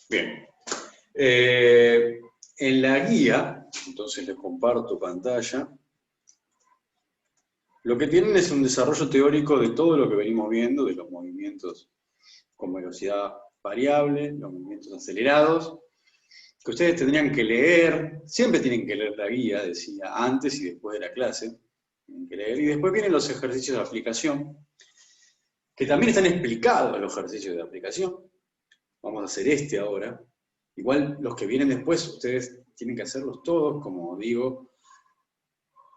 Bien. En la guía, entonces les comparto pantalla, lo que tienen es un desarrollo teórico de todo lo que venimos viendo, de los movimientos con velocidad variable, los movimientos acelerados, que ustedes tendrían que leer, siempre tienen que leer la guía, decía, antes y después de la clase, tienen que leer, y después vienen los ejercicios de aplicación, que también están explicados los ejercicios de aplicación. Vamos a hacer este ahora. Igual los que vienen después, ustedes tienen que hacerlos todos, como digo.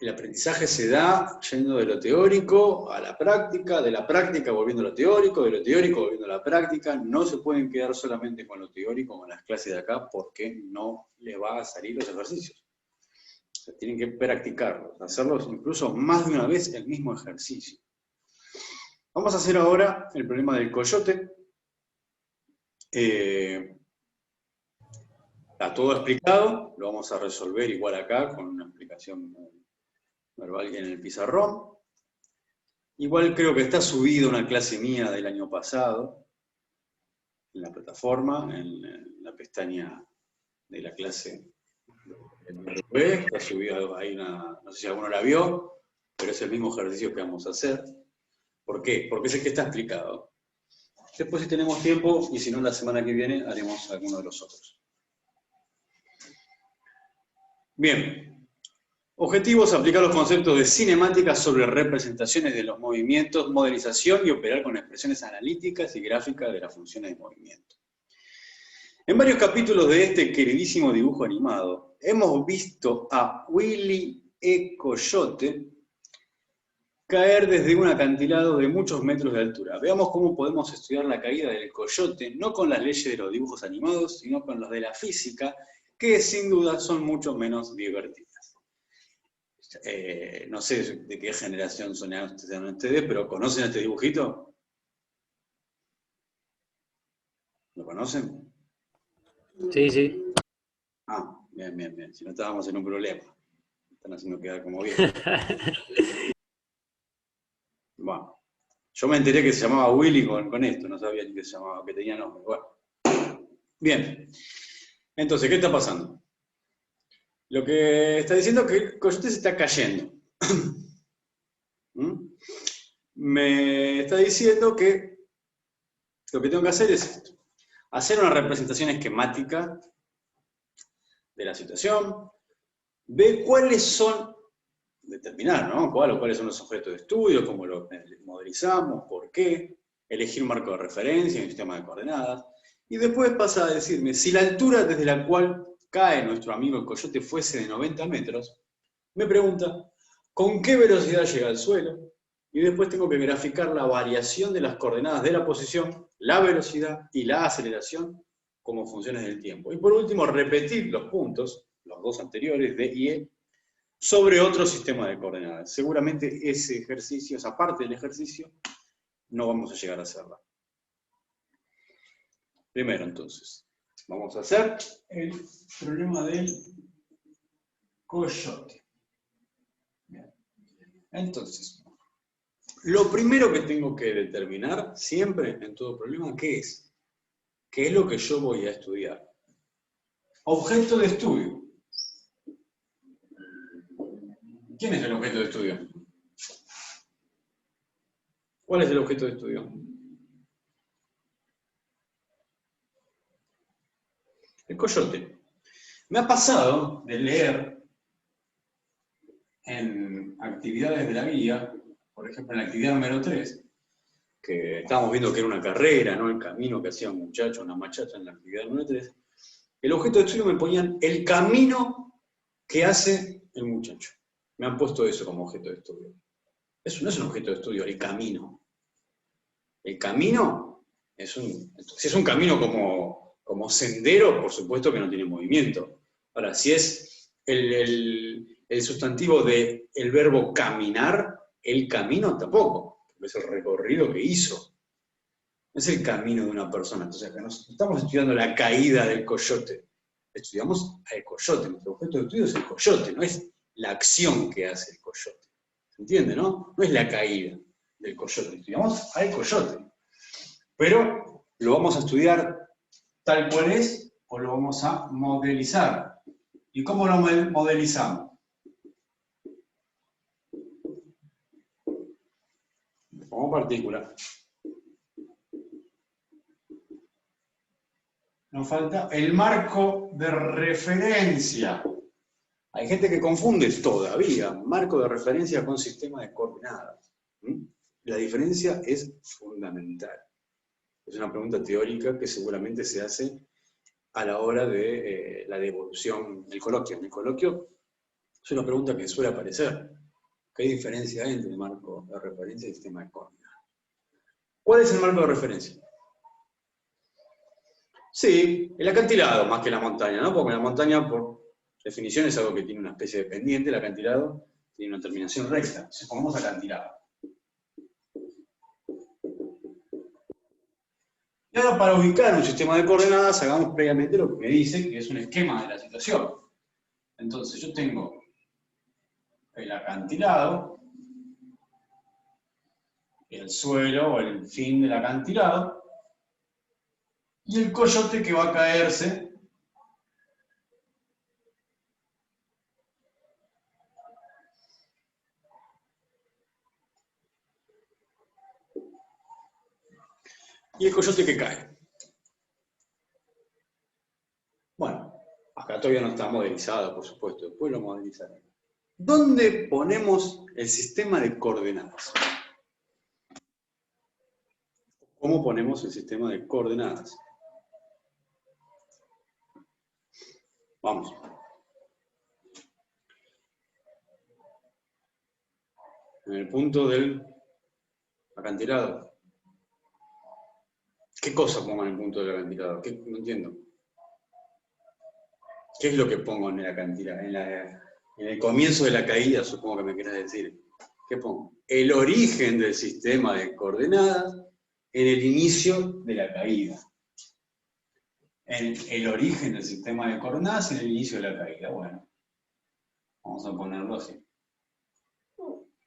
El aprendizaje se da yendo de lo teórico a la práctica, de la práctica volviendo a lo teórico, de lo teórico volviendo a la práctica. No se pueden quedar solamente con lo teórico, con las clases de acá, porque no les va a salir los ejercicios. O sea, tienen que practicarlos, hacerlos incluso más de una vez el mismo ejercicio. Vamos a hacer ahora el problema del coyote. Está todo explicado, lo vamos a resolver igual acá con una explicación verbal en el pizarrón. Igual creo que está subido una clase mía del año pasado, en la plataforma, en la pestaña de la clase. Está subido, hay una, no sé si alguno la vio, pero es el mismo ejercicio que vamos a hacer. ¿Por qué? Porque es el que está explicado. Después, si tenemos tiempo, y si no, la semana que viene haremos alguno de los otros. Bien. Objetivos: aplicar los conceptos de cinemática sobre representaciones de los movimientos, modelización y operar con expresiones analíticas y gráficas de las funciones de movimiento. En varios capítulos de este queridísimo dibujo animado, hemos visto a Willy E. Coyote caer desde un acantilado de muchos metros de altura. Veamos cómo podemos estudiar la caída del coyote, no con las leyes de los dibujos animados, sino con las de la física, que sin duda son mucho menos divertidas. No sé de qué generación son ustedes, pero ¿conocen este dibujito? ¿Lo conocen? Sí, sí. Ah, bien, bien, bien. Si no estábamos en un problema. Me están haciendo quedar como bien. Bueno, yo me enteré que se llamaba Willy con esto, no sabía ni que se llamaba, que tenía nombre. Bueno. Bien. Entonces, ¿qué está pasando? Lo que está diciendo es que el coyote se está cayendo. ¿Mm? Me está diciendo que lo que tengo que hacer es esto. Hacer una representación esquemática de la situación, ver cuáles son, determinar, ¿no? Cuáles son los objetos de estudio, cómo lo modelizamos, por qué, elegir un marco de referencia, un sistema de coordenadas, y después pasa a decirme, si la altura desde la cual cae nuestro amigo el coyote fuese de 90 metros, me pregunta, ¿con qué velocidad llega al suelo? Y después tengo que graficar la variación de las coordenadas de la posición, la velocidad y la aceleración como funciones del tiempo. Y por último, repetir los puntos, los dos anteriores, D y E, sobre otro sistema de coordenadas. Seguramente ese ejercicio, esa parte del ejercicio, no vamos a llegar a hacerla. Primero, entonces, vamos a hacer el problema del coyote. Bien. Entonces, lo primero que tengo que determinar, siempre en todo problema, ¿qué es? ¿Qué es lo que yo voy a estudiar? Objeto de estudio. ¿Quién es el objeto de estudio? ¿Cuál es el objeto de estudio? El coyote. Me ha pasado de leer en actividades de la guía, por ejemplo en la actividad número 3, que estábamos viendo que era una carrera, ¿no? El camino que hacía un muchacho, una muchacha en la actividad número 3, el objeto de estudio me ponían el camino que hace el muchacho. Me han puesto eso como objeto de estudio. Eso no es un objeto de estudio, el camino. El camino es si es un camino como sendero, por supuesto que no tiene movimiento. Ahora, si es el sustantivo del verbo caminar, el camino tampoco, porque es el recorrido que hizo. No es el camino de una persona. Entonces acá no estamos estudiando la caída del coyote. Estudiamos al coyote. Nuestro objeto de estudio es el coyote, no es la acción que hace el coyote. ¿Se entiende, no? No es la caída del coyote. Estudiamos al coyote. Pero lo vamos a estudiar tal cual es o lo vamos a modelizar. ¿Y cómo lo modelizamos? Como partícula. Nos falta el marco de referencia. Hay gente que confunde todavía marco de referencia con sistema de coordenadas. La diferencia es fundamental. Es una pregunta teórica que seguramente se hace a la hora de la devolución del coloquio. En el coloquio es una pregunta que suele aparecer. ¿Qué diferencia hay entre el marco de referencia y el sistema de coordenadas? ¿Cuál es el marco de referencia? Sí, el acantilado más que la montaña, ¿no? Porque la montaña, por definición, es algo que tiene una especie de pendiente, el acantilado tiene una terminación recta. Entonces pongamos acantilado. Y ahora para ubicar un sistema de coordenadas, hagamos previamente lo que me dice, que es un esquema de la situación. Entonces yo tengo el acantilado, el suelo o el fin del acantilado, y el coyote que va a caerse y el coyote que cae. Bueno, acá todavía no está modelizado, por supuesto, después lo modelizaré. ¿Dónde ponemos el sistema de coordenadas? ¿Cómo ponemos el sistema de coordenadas? Vamos. En el punto del acantilado. ¿Qué cosa pongo en el punto del acantilado? No entiendo. ¿Qué es lo que pongo en el acantilado? En el comienzo de la caída, supongo que me querés decir. ¿Qué pongo? El origen del sistema de coordenadas en el inicio de la caída. El origen del sistema de coordenadas en el inicio de la caída. Bueno, vamos a ponerlo así.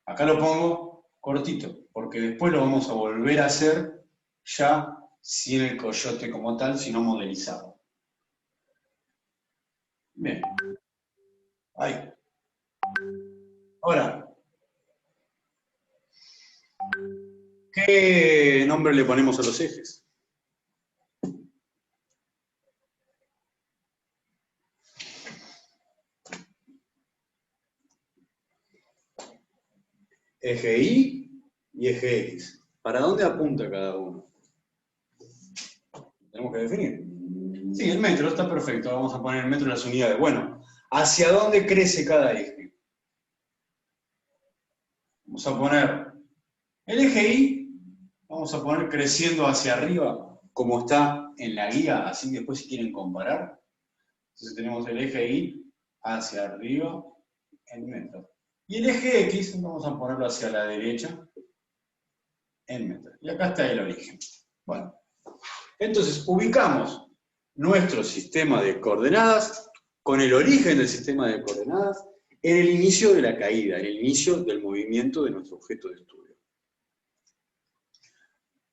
Acá lo pongo cortito, porque después lo vamos a volver a hacer ya sin el coyote como tal, sino modelizado. Bien. Ahí. Ahora, ¿qué nombre le ponemos a los ejes? Eje Y y eje X. ¿Para dónde apunta cada uno? Tenemos que definir. Sí, el metro está perfecto. Vamos a poner el metro en las unidades. Bueno, ¿hacia dónde crece cada eje? Vamos a poner el eje Y, vamos a poner creciendo hacia arriba, como está en la guía, así después si quieren comparar. Entonces tenemos el eje Y hacia arriba en metros. Y el eje X, vamos a ponerlo hacia la derecha en metros. Y acá está el origen. Bueno, entonces ubicamos nuestro sistema de coordenadas con el origen del sistema de coordenadas en el inicio de la caída, en el inicio del movimiento de nuestro objeto de estudio.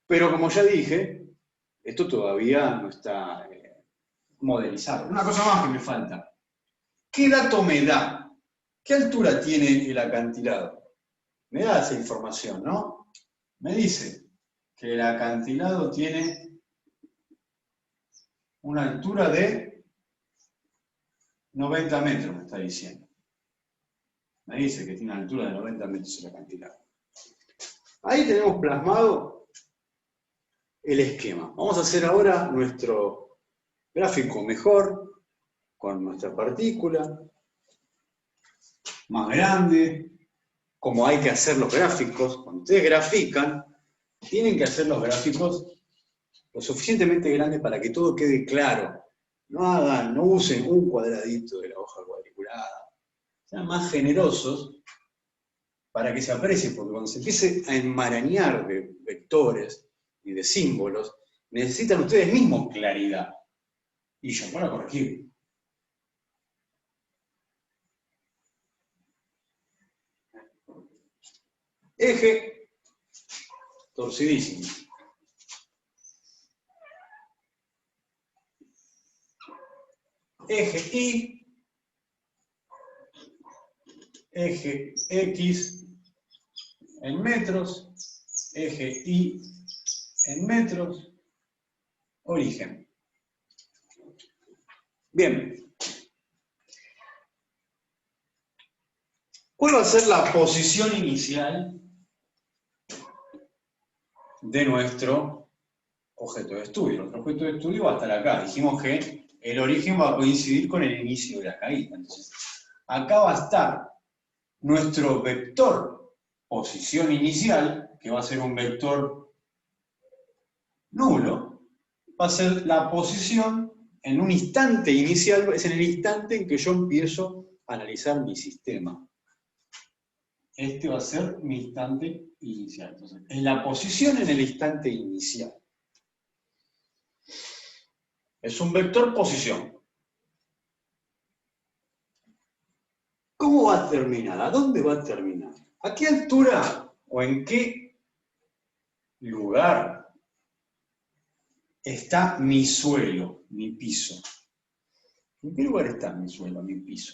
Pero como ya dije, esto todavía no está modelizado. Una cosa más que me falta. ¿Qué dato me da? ¿Qué altura tiene el acantilado? Me da esa información, ¿no? Me dice que el acantilado tiene una altura de 90 metros, me está diciendo. Me dice que tiene una altura de 90 metros el acantilado. Ahí tenemos plasmado el esquema. Vamos a hacer ahora nuestro gráfico mejor, con nuestra partícula, más grande, como hay que hacer los gráficos. Cuando ustedes grafican, tienen que hacer los gráficos lo suficientemente grandes para que todo quede claro. No usen un cuadradito de la hoja cuadriculada. Sean más generosos para que se aprecie, porque cuando se empiece a enmarañar de vectores y de símbolos, necesitan ustedes mismos claridad. Y yo para corregir. Eje torcidísimo. eje Y, eje X en metros, eje Y en metros, origen. Bien. ¿Cuál va a ser la posición inicial de nuestro objeto de estudio? Nuestro objeto de estudio va a estar acá. Dijimos que el origen va a coincidir con el inicio de la caída. Entonces, acá va a estar nuestro vector posición inicial, que va a ser un vector nulo, va a ser la posición en un instante inicial, es en el instante en que yo empiezo a analizar mi sistema. Este va a ser mi instante inicial. Entonces, en la posición en el instante inicial. Es un vector posición. ¿Cómo va a terminar? ¿A dónde va a terminar? ¿A qué altura o en qué lugar está mi suelo, mi piso? ¿En qué lugar está mi suelo, mi piso?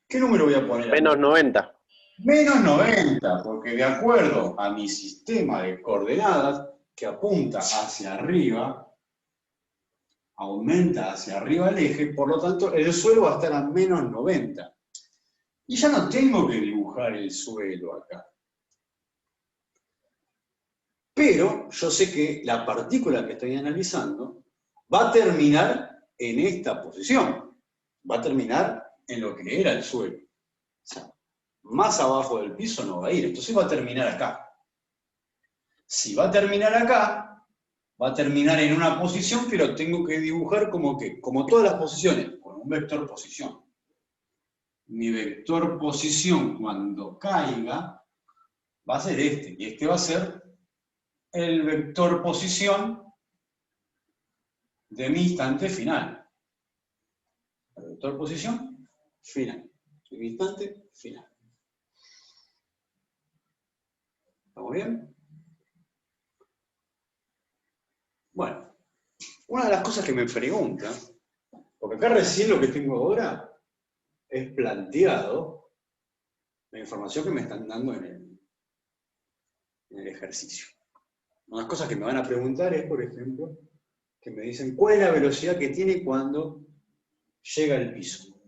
¿Qué número voy a poner? Menos 90. Menos 90, porque de acuerdo a mi sistema de coordenadas, que apunta hacia arriba, aumenta hacia arriba el eje, por lo tanto el suelo va a estar a menos 90. Y ya no tengo que dibujar el suelo acá. Pero yo sé que la partícula que estoy analizando va a terminar en esta posición. Va a terminar en lo que era el suelo. O sea, más abajo del piso no va a ir, entonces va a terminar acá. Si va a terminar acá, va a terminar en una posición, pero tengo que dibujar como que, como todas las posiciones, con un vector posición. Mi vector posición cuando caiga va a ser este, y este va a ser el vector posición de mi instante final. El vector posición final. De mi instante final. ¿Estamos bien? Bueno, una de las cosas que me preguntan, porque acá recién lo que tengo ahora es planteado la información que me están dando en el ejercicio. Una de las cosas que me van a preguntar es, por ejemplo, que me dicen, ¿cuál es la velocidad que tiene cuando llega al piso?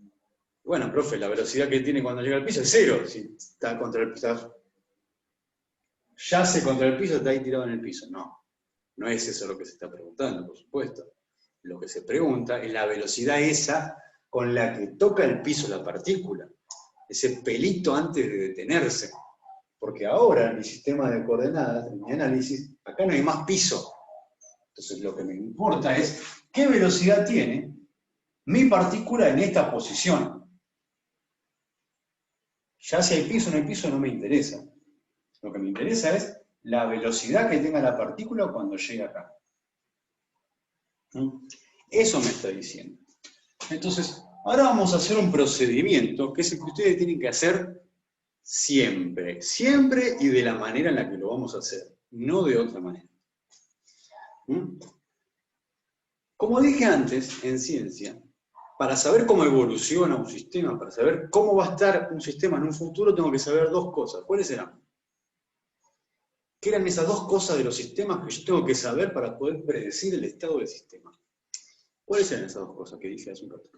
Bueno, profe, la velocidad que tiene cuando llega al piso es cero. Si está contra el piso, yace contra el piso, está ahí tirado en el piso. No, no es eso lo que se está preguntando, por supuesto. Lo que se pregunta es la velocidad esa con la que toca el piso la partícula. Ese pelito antes de detenerse. Porque ahora en mi sistema de coordenadas, en mi análisis, acá no hay más piso. Entonces lo que me importa es qué velocidad tiene mi partícula en esta posición. Ya si hay piso o no hay piso no me interesa. Lo que me interesa es la velocidad que tenga la partícula cuando llegue acá. Eso me está diciendo. Entonces, ahora vamos a hacer un procedimiento que es el que ustedes tienen que hacer siempre. Siempre y de la manera en la que lo vamos a hacer. No de otra manera. Como dije antes, en ciencia, para saber cómo evoluciona un sistema, para saber cómo va a estar un sistema en un futuro, tengo que saber dos cosas. ¿Cuáles eran? ¿Qué eran esas dos cosas de los sistemas que yo tengo que saber para poder predecir el estado del sistema? ¿Cuáles eran esas dos cosas que dije hace un rato?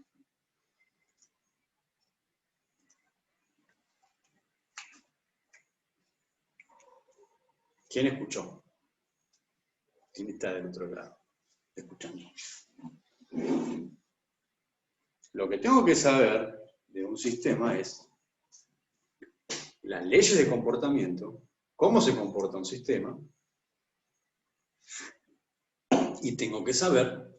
¿Quién escuchó? ¿Quién está del otro lado? Escuchando. Lo que tengo que saber de un sistema es las leyes de comportamiento, cómo se comporta un sistema, y tengo que saber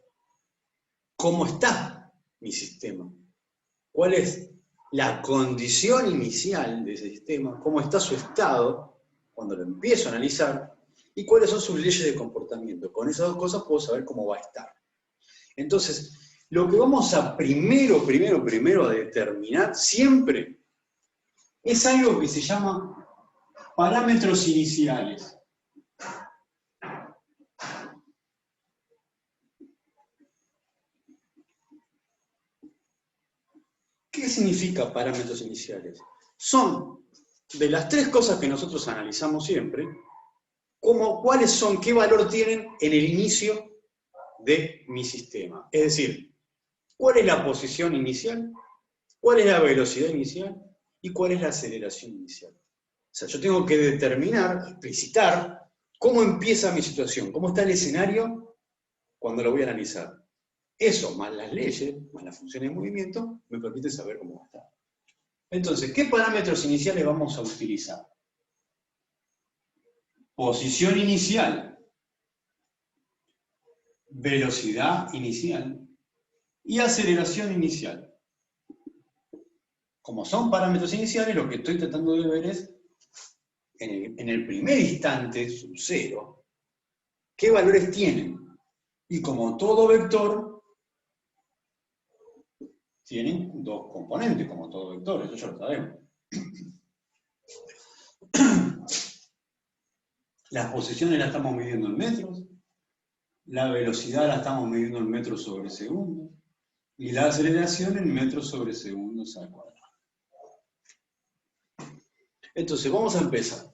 cómo está mi sistema, cuál es la condición inicial de ese sistema, cómo está su estado cuando lo empiezo a analizar, y cuáles son sus leyes de comportamiento. Con esas dos cosas puedo saber cómo va a estar. Entonces, lo que vamos a primero a determinar siempre es algo que se llama parámetros iniciales. ¿Qué significa parámetros iniciales? Son de las tres cosas que nosotros analizamos siempre, cuáles son, qué valor tienen en el inicio de mi sistema. Es decir, cuál es la posición inicial, cuál es la velocidad inicial y cuál es la aceleración inicial. O sea, yo tengo que determinar, explicitar, cómo empieza mi situación, cómo está el escenario cuando lo voy a analizar. Eso, más las leyes, más las funciones de movimiento, me permiten saber cómo va a estar. Entonces, ¿qué parámetros iniciales vamos a utilizar? Posición inicial, velocidad inicial y aceleración inicial. Como son parámetros iniciales, lo que estoy tratando de ver es, en el primer instante, sub 0, ¿qué valores tienen? Y como todo vector, tienen dos componentes, como todo vector, eso ya lo sabemos. Las posiciones las estamos midiendo en metros, la velocidad la estamos midiendo en metros sobre segundo, y la aceleración en metros sobre segundos al cuadrado. Entonces, vamos a empezar.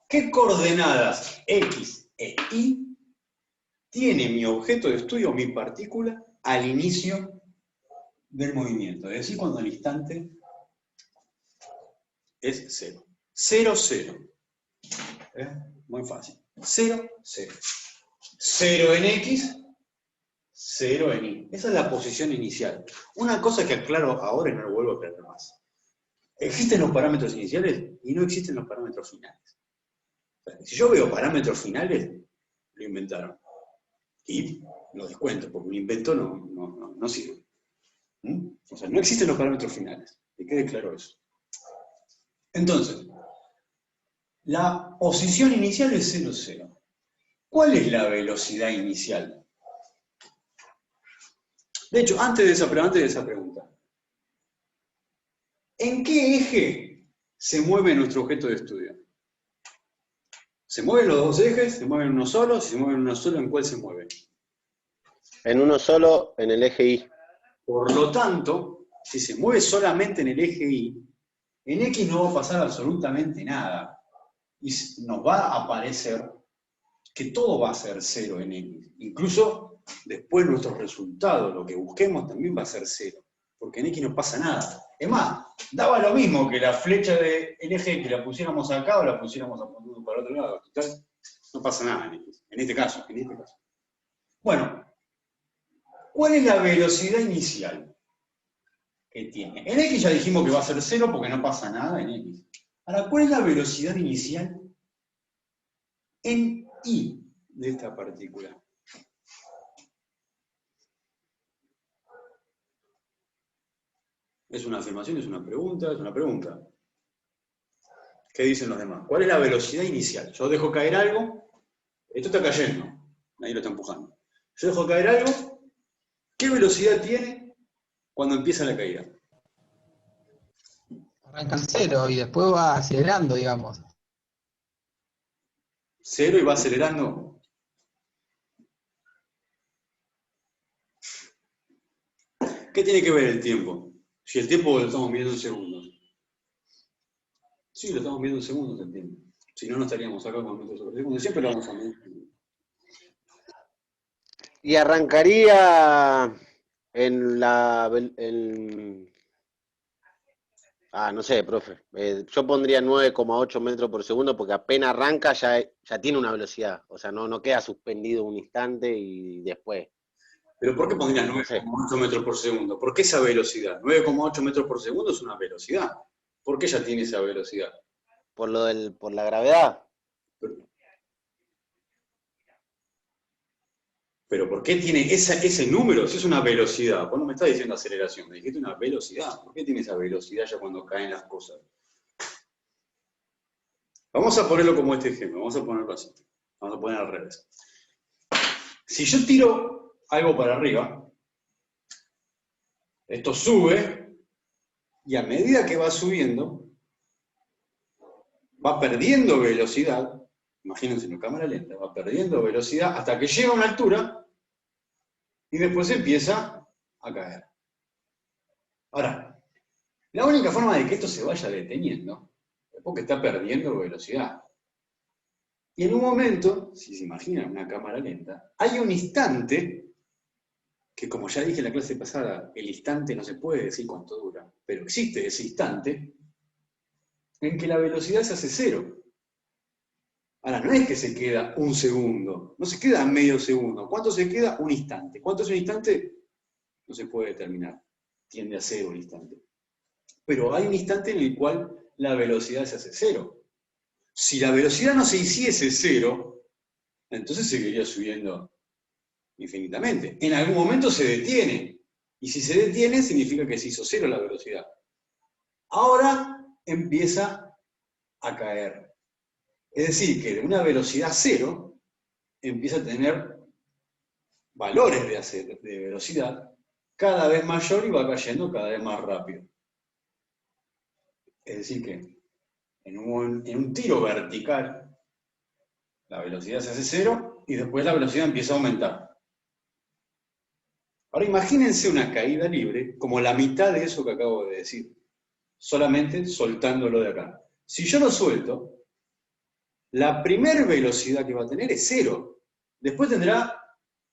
¿Qué coordenadas X e Y tiene mi objeto de estudio, mi partícula, al inicio del movimiento? Es decir, cuando el instante es 0. 0, 0. Muy fácil. 0, 0. 0 en X, 0 en Y. Esa es la posición inicial. Una cosa que aclaro ahora y no lo vuelvo a aclarar más. Existen los parámetros iniciales y no existen los parámetros finales. O sea, si yo veo parámetros finales, lo inventaron. Y lo descuento, porque un invento no sirve. O sea, no existen los parámetros finales. Que quede claro eso. Entonces, la posición inicial es 0, 0. ¿Cuál es la velocidad inicial? De hecho, antes de esa pregunta, ¿en qué eje se mueve nuestro objeto de estudio? ¿Se mueven los dos ejes? ¿Se mueven uno solo? Si se mueven uno solo, ¿en cuál se mueve? En uno solo, en el eje Y. Por lo tanto, si se mueve solamente en el eje Y, en X no va a pasar absolutamente nada. Y nos va a aparecer que todo va a ser 0 en X. Incluso después nuestro resultado, lo que busquemos, también va a ser 0. Porque en X no pasa nada. Es más, daba lo mismo que la flecha del eje que la pusiéramos acá o la pusiéramos apuntando para el otro lado. Entonces, no pasa nada en X. En este caso. Bueno, ¿cuál es la velocidad inicial que tiene? En X ya dijimos que va a ser 0 porque no pasa nada en X. Ahora, ¿cuál es la velocidad inicial en Y de esta partícula? ¿Es una afirmación? ¿Es una pregunta? Es una pregunta. ¿Qué dicen los demás? ¿Cuál es la velocidad inicial? Yo dejo caer algo, esto está cayendo, nadie lo está empujando. Yo dejo caer algo, ¿qué velocidad tiene cuando empieza la caída? Arranca en 0 y después va acelerando, digamos. 0 y va acelerando. ¿Qué tiene que ver el tiempo? Si el tiempo lo estamos midiendo en segundos. Sí, lo estamos midiendo en segundos el tiempo. Si no, no estaríamos acá con metros sobre segundos. Siempre lo vamos a medir. Y arrancaría en la... no sé, profe. Yo pondría 9,8 metros por segundo porque apenas arranca ya tiene una velocidad. O sea, no queda suspendido un instante y después. ¿Pero por qué pondrías 9,8 metros por segundo? ¿Por qué esa velocidad? 9,8 metros por segundo es una velocidad. ¿Por qué ya tiene esa velocidad? Por la gravedad. ¿Pero por qué tiene ese número? Si es una velocidad. Vos no me estás diciendo aceleración, me dijiste una velocidad. ¿Por qué tiene esa velocidad ya cuando caen las cosas? Vamos a ponerlo como este ejemplo, vamos a ponerlo así. Vamos a poner al revés. Si yo tiro algo para arriba, esto sube, y a medida que va subiendo, va perdiendo velocidad, imagínense en cámara lenta, va perdiendo velocidad hasta que llega a una altura y después empieza a caer. Ahora, la única forma de que esto se vaya deteniendo es porque está perdiendo velocidad. Y en un momento, si se imaginan una cámara lenta, hay un instante, que como ya dije en la clase pasada, el instante no se puede decir cuánto dura, pero existe ese instante, en que la velocidad se hace cero. Ahora, no es que se queda un segundo, no se queda medio segundo. ¿Cuánto se queda? Un instante. ¿Cuánto es un instante? No se puede determinar. Tiende a ser un instante. Pero hay un instante en el cual la velocidad se hace cero. Si la velocidad no se hiciese cero, entonces seguiría subiendo infinitamente. En algún momento se detiene. Y si se detiene, significa que se hizo cero la velocidad. Ahora empieza a caer. Es decir, que de una velocidad cero empieza a tener valores de velocidad cada vez mayor y va cayendo cada vez más rápido. Es decir, que en un tiro vertical la velocidad se hace cero y después la velocidad empieza a aumentar. Ahora imagínense una caída libre como la mitad de eso que acabo de decir, solamente soltándolo de acá. Si yo lo suelto, la primera velocidad que va a tener es cero. Después tendrá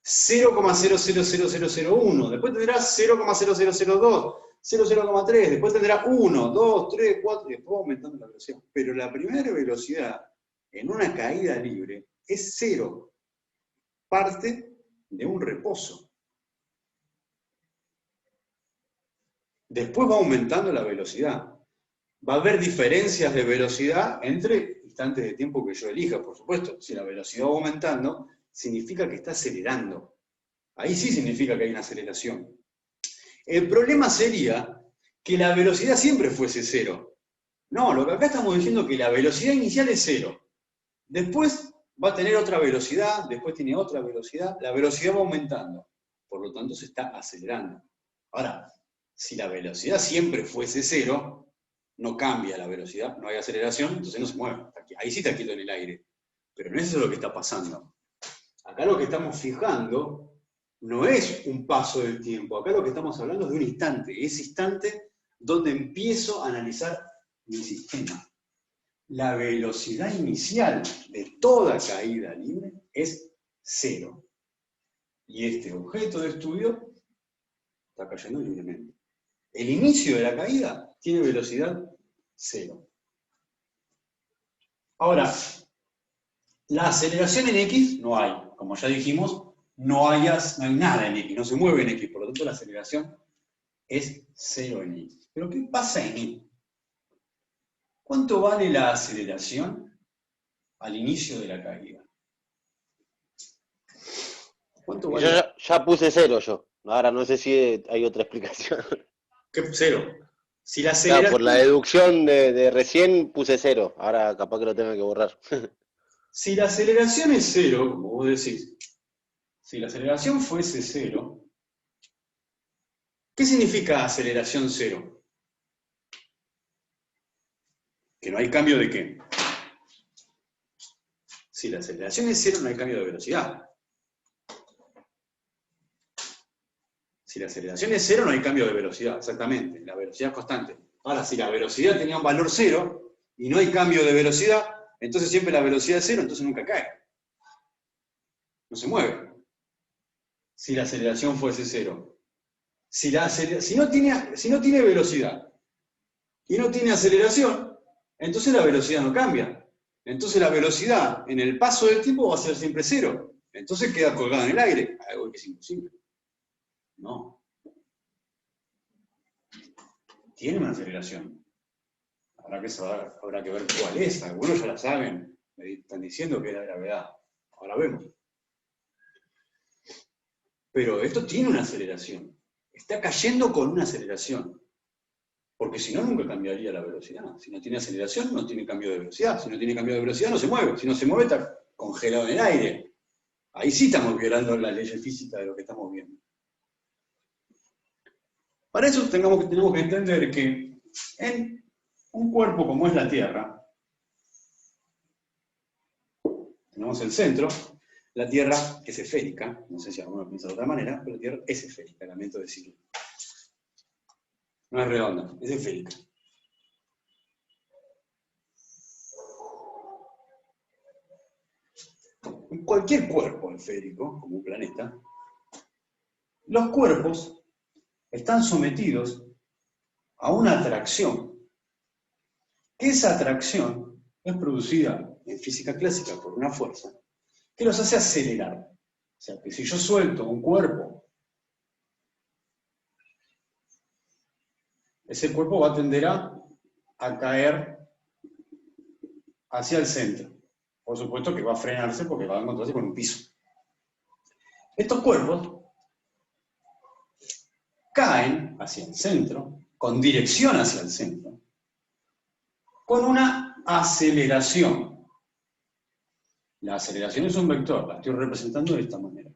0,000001, después tendrá 0,0002, 0,3, después tendrá 1, 2, 3, 4, y después va aumentando la velocidad. Pero la primera velocidad en una caída libre es cero. Parte de un reposo. Después va aumentando la velocidad. Va a haber diferencias de velocidad entre instantes de tiempo que yo elija, por supuesto. Si la velocidad va aumentando, significa que está acelerando. Ahí sí significa que hay una aceleración. El problema sería que la velocidad siempre fuese cero. No, lo que acá estamos diciendo es que la velocidad inicial es cero. Después va a tener otra velocidad, después tiene otra velocidad, la velocidad va aumentando. Por lo tanto, se está acelerando. Ahora, si la velocidad siempre fuese cero, no cambia la velocidad, no hay aceleración, entonces no se mueve. Ahí sí está quieto en el aire. Pero no es eso lo que está pasando. Acá lo que estamos fijando no es un paso del tiempo, acá lo que estamos hablando es de un instante, ese instante donde empiezo a analizar mi sistema. La velocidad inicial de toda caída libre es cero. Y este objeto de estudio está cayendo libremente. El inicio de la caída tiene velocidad cero. Ahora, la aceleración en X no hay. Como ya dijimos, no hay nada en X, no se mueve en X, por lo tanto la aceleración es cero en X. Pero ¿qué pasa en Y? ¿Cuánto vale la aceleración al inicio de la caída? ¿Cuánto vale? Yo ya puse cero yo. Ahora no sé si hay otra explicación. ¿Qué? Cero. Si la Claro, aceleración... por la deducción de recién puse cero. Ahora capaz que lo tenga que borrar. Si la aceleración es cero, como vos decís, si la aceleración fuese cero, ¿qué significa aceleración cero? Que no hay cambio de qué. Si la aceleración es cero, no hay cambio de velocidad. Si la aceleración es cero, no hay cambio de velocidad, exactamente. La velocidad es constante. Ahora, si la velocidad tenía un valor cero y no hay cambio de velocidad, entonces siempre la velocidad es cero, entonces nunca cae. No se mueve. Si la aceleración fuese cero. Si no tiene velocidad y no tiene aceleración, entonces la velocidad no cambia. Entonces la velocidad en el paso del tiempo va a ser siempre cero. Entonces queda colgada en el aire, algo que es imposible. No. Tiene una aceleración. Habrá que ver cuál es. Algunos ya la saben. Me están diciendo que es la gravedad. Ahora vemos. Pero esto tiene una aceleración. Está cayendo con una aceleración. Porque si no, nunca cambiaría la velocidad. Si no tiene aceleración, no tiene cambio de velocidad. Si no tiene cambio de velocidad, no se mueve. Si no se mueve, está congelado en el aire. Ahí sí estamos violando las leyes físicas de lo que estamos viendo. Para eso tenemos que entender que en un cuerpo como es la Tierra, tenemos el centro, la Tierra es esférica, no sé si alguno piensa de otra manera, pero la Tierra es esférica, lamento decirlo. No es redonda, es esférica. En cualquier cuerpo esférico, como un planeta, los cuerpos están sometidos a una atracción. Esa atracción es producida en física clásica por una fuerza que los hace acelerar. O sea, que si yo suelto un cuerpo, ese cuerpo va a tender a caer hacia el centro. Por supuesto que va a frenarse porque va a encontrarse con un piso. Estos cuerpos caen hacia el centro, con dirección hacia el centro, con una aceleración. La aceleración es un vector, la estoy representando de esta manera.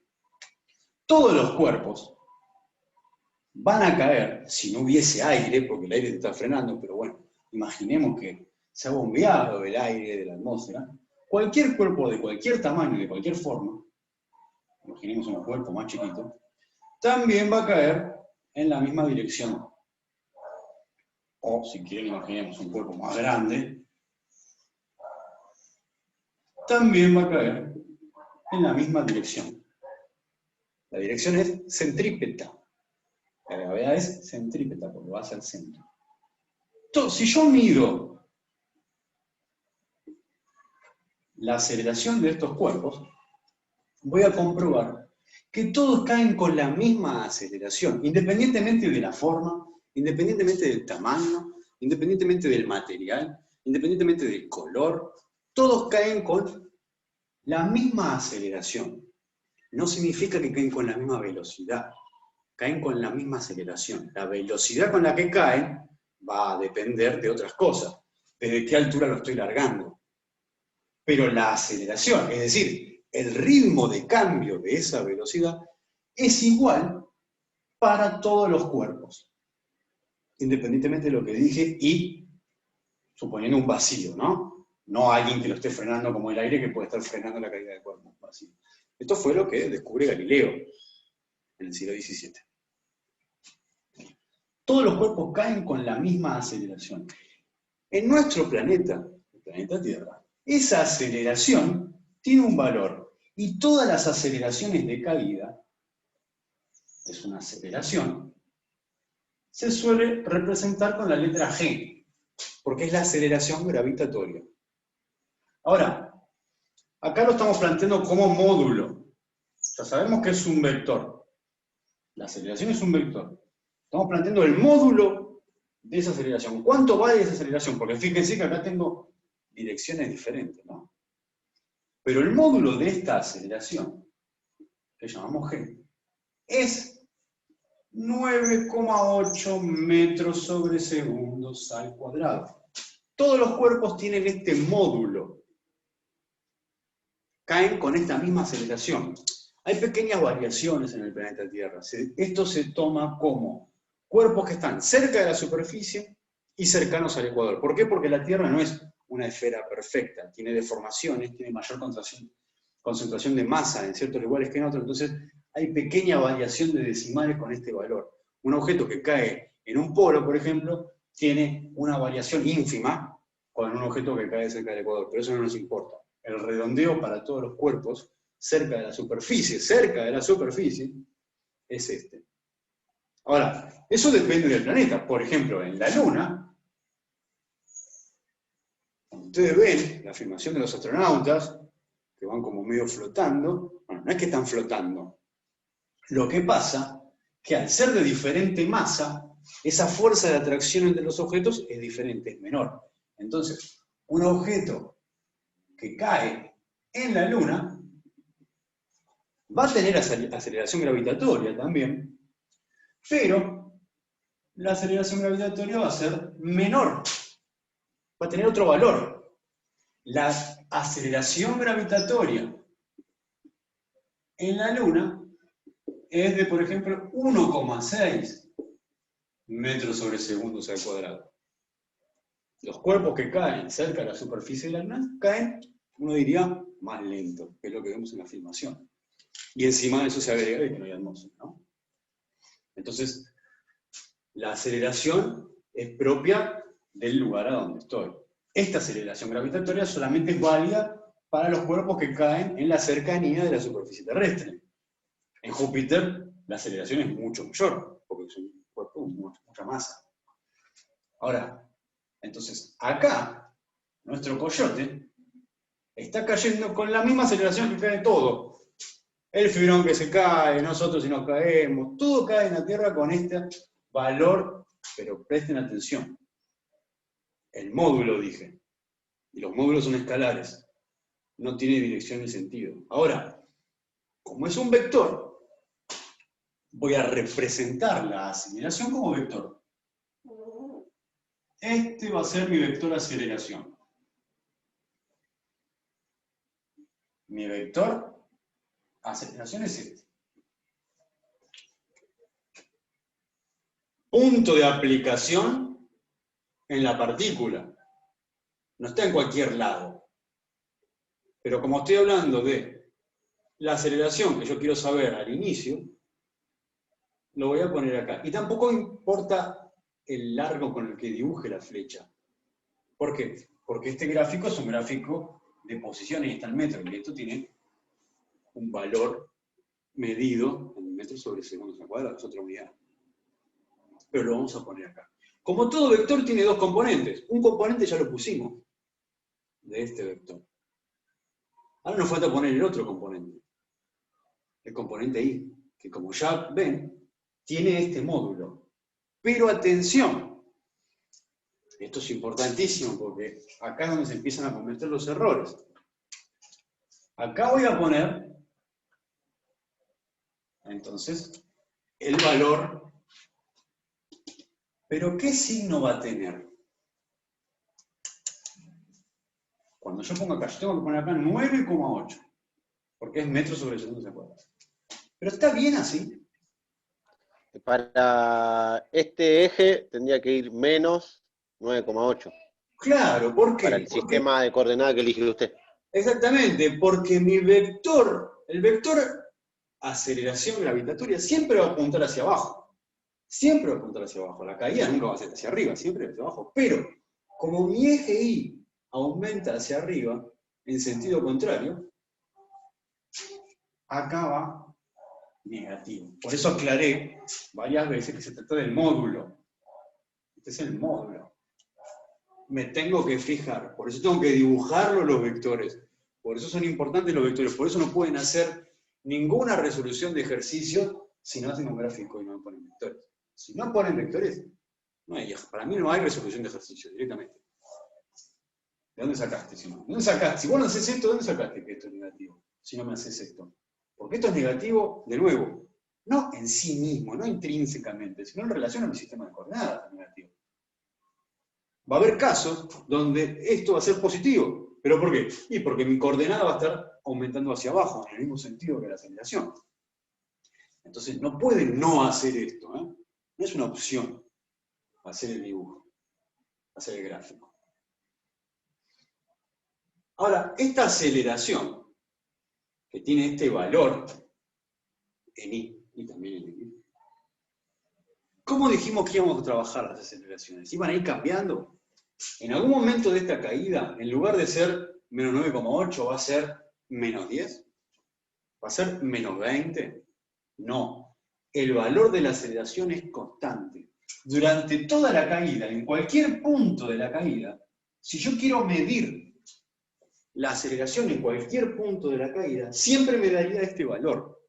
Todos los cuerpos van a caer, si no hubiese aire, porque el aire te está frenando, pero bueno, imaginemos que se ha bombeado el aire de la atmósfera, cualquier cuerpo de cualquier tamaño y de cualquier forma, imaginemos un cuerpo más chiquito, también va a caer en la misma dirección. O, si quieren, imaginemos un cuerpo más grande, también va a caer en la misma dirección. La dirección es centrípeta. La gravedad es centrípeta, porque va hacia el centro. Entonces, si yo mido la aceleración de estos cuerpos, voy a comprobar que todos caen con la misma aceleración, independientemente de la forma, independientemente del tamaño, independientemente del material, independientemente del color, todos caen con la misma aceleración. No significa que caen con la misma velocidad, caen con la misma aceleración. La velocidad con la que caen va a depender de otras cosas, desde qué altura lo estoy largando. Pero la aceleración, es decir, el ritmo de cambio de esa velocidad, es igual para todos los cuerpos, independientemente de lo que dije y suponiendo un vacío, ¿no? No alguien que lo esté frenando como el aire que puede estar frenando la caída del cuerpo vacío. Esto fue lo que descubre Galileo en el siglo XVII. Todos los cuerpos caen con la misma aceleración. En nuestro planeta, el planeta Tierra, esa aceleración tiene un valor. Y todas las aceleraciones de caída, es una aceleración, se suele representar con la letra G, porque es la aceleración gravitatoria. Ahora, acá lo estamos planteando como módulo. Ya sabemos que es un vector. La aceleración es un vector. Estamos planteando el módulo de esa aceleración. ¿Cuánto vale esa aceleración? Porque fíjense que acá tengo direcciones diferentes, ¿no? Pero el módulo de esta aceleración, que llamamos G, es 9,8 metros sobre segundos al cuadrado. Todos los cuerpos tienen este módulo. Caen con esta misma aceleración. Hay pequeñas variaciones en el planeta Tierra. Esto se toma como cuerpos que están cerca de la superficie y cercanos al ecuador. ¿Por qué? Porque la Tierra no es una esfera perfecta, tiene deformaciones, tiene mayor concentración de masa en ciertos lugares que en otros, entonces hay pequeña variación de decimales con este valor. Un objeto que cae en un polo, por ejemplo, tiene una variación ínfima con un objeto que cae cerca del ecuador, pero eso no nos importa. El redondeo para todos los cuerpos cerca de la superficie, es este. Ahora, eso depende del planeta. Por ejemplo, en la Luna, ustedes ven la filmación de los astronautas, que van como medio flotando. Bueno, no es que están flotando. Lo que pasa es que al ser de diferente masa, esa fuerza de atracción entre los objetos es diferente, es menor. Entonces, un objeto que cae en la Luna va a tener aceleración gravitatoria también, pero la aceleración gravitatoria va a ser menor, va a tener otro valor. La aceleración gravitatoria en la Luna es de, por ejemplo, 1,6 metros sobre segundos al cuadrado. Los cuerpos que caen cerca de la superficie de la Luna caen, uno diría, más lento, que es lo que vemos en la filmación. Y encima de eso se agrega que no hay atmósfera, ¿no? Entonces, La aceleración es propia del lugar a donde estoy. Esta aceleración gravitatoria solamente es válida para los cuerpos que caen en la cercanía de la superficie terrestre. En Júpiter la aceleración es mucho mayor, porque es un cuerpo con mucha masa. Ahora, entonces, acá, nuestro coyote está cayendo con la misma aceleración que cae todo. El fibrón que se cae, nosotros si nos caemos, todo cae en la Tierra con este valor, pero presten atención. El módulo, dije, y los módulos son escalares, no tiene dirección ni sentido. Ahora, como es un vector, voy a representar la aceleración como vector. Este va a ser mi vector aceleración. Mi vector aceleración es este. Punto de aplicación en la partícula. No está en cualquier lado. Pero como estoy hablando de la aceleración que yo quiero saber al inicio, lo voy a poner acá. Y tampoco importa el largo con el que dibuje la flecha. ¿Por qué? Porque este gráfico es un gráfico de posiciones y está en metros, y esto tiene un valor medido en metros sobre segundos al cuadrado, es otra unidad. Pero lo vamos a poner acá. Como todo vector tiene dos componentes. Un componente ya lo pusimos de este vector. Ahora nos falta poner el otro componente. El componente I, que como ya ven, tiene este módulo. Pero atención, esto es importantísimo porque acá es donde se empiezan a cometer los errores. Acá voy a poner, entonces, el valor. ¿Pero qué signo va a tener? Cuando yo pongo acá, yo tengo que poner acá 9,8, porque es metros sobre segundos al cuadrado. Pero está bien así. Para este eje tendría que ir menos 9,8. Claro, ¿por qué? Para el sistema de coordenadas que elige usted. Exactamente, porque mi vector, el vector aceleración gravitatoria, siempre va a apuntar hacia abajo. Siempre va a apuntar hacia abajo. La caída nunca va a ser hacia arriba, siempre hacia abajo. Pero, como mi eje Y aumenta hacia arriba, en sentido contrario, acá va negativo. Por eso aclaré varias veces que se trata del módulo. Este es el módulo. Me tengo que fijar, por eso tengo que dibujarlo los vectores. Por eso son importantes los vectores, por eso no pueden hacer ninguna resolución de ejercicio si no hacen un gráfico y no ponen vectores. Si no ponen vectores, no hay, para mí no hay resolución de ejercicio directamente. ¿De dónde sacaste? Si vos no haces esto, ¿de dónde sacaste que esto es negativo? Si no me haces esto. Porque esto es negativo, de nuevo, no en sí mismo, no intrínsecamente, sino en relación a mi sistema de coordenadas es negativo. Va a haber casos donde esto va a ser positivo. ¿Pero por qué? Y porque mi coordenada va a estar aumentando hacia abajo, en el mismo sentido que la aceleración. Entonces no pueden no hacer esto, ¿eh? No es una opción hacer el dibujo, hacer el gráfico. Ahora, esta aceleración, que tiene este valor en I y también en I, ¿cómo dijimos que íbamos a trabajar las aceleraciones? ¿Iban a ir cambiando? En algún momento de esta caída, en lugar de ser menos 9,8, ¿va a ser menos 10? ¿Va a ser menos 20? No. El valor de la aceleración es constante. Durante toda la caída, en cualquier punto de la caída, si yo quiero medir la aceleración en cualquier punto de la caída, siempre me daría este valor.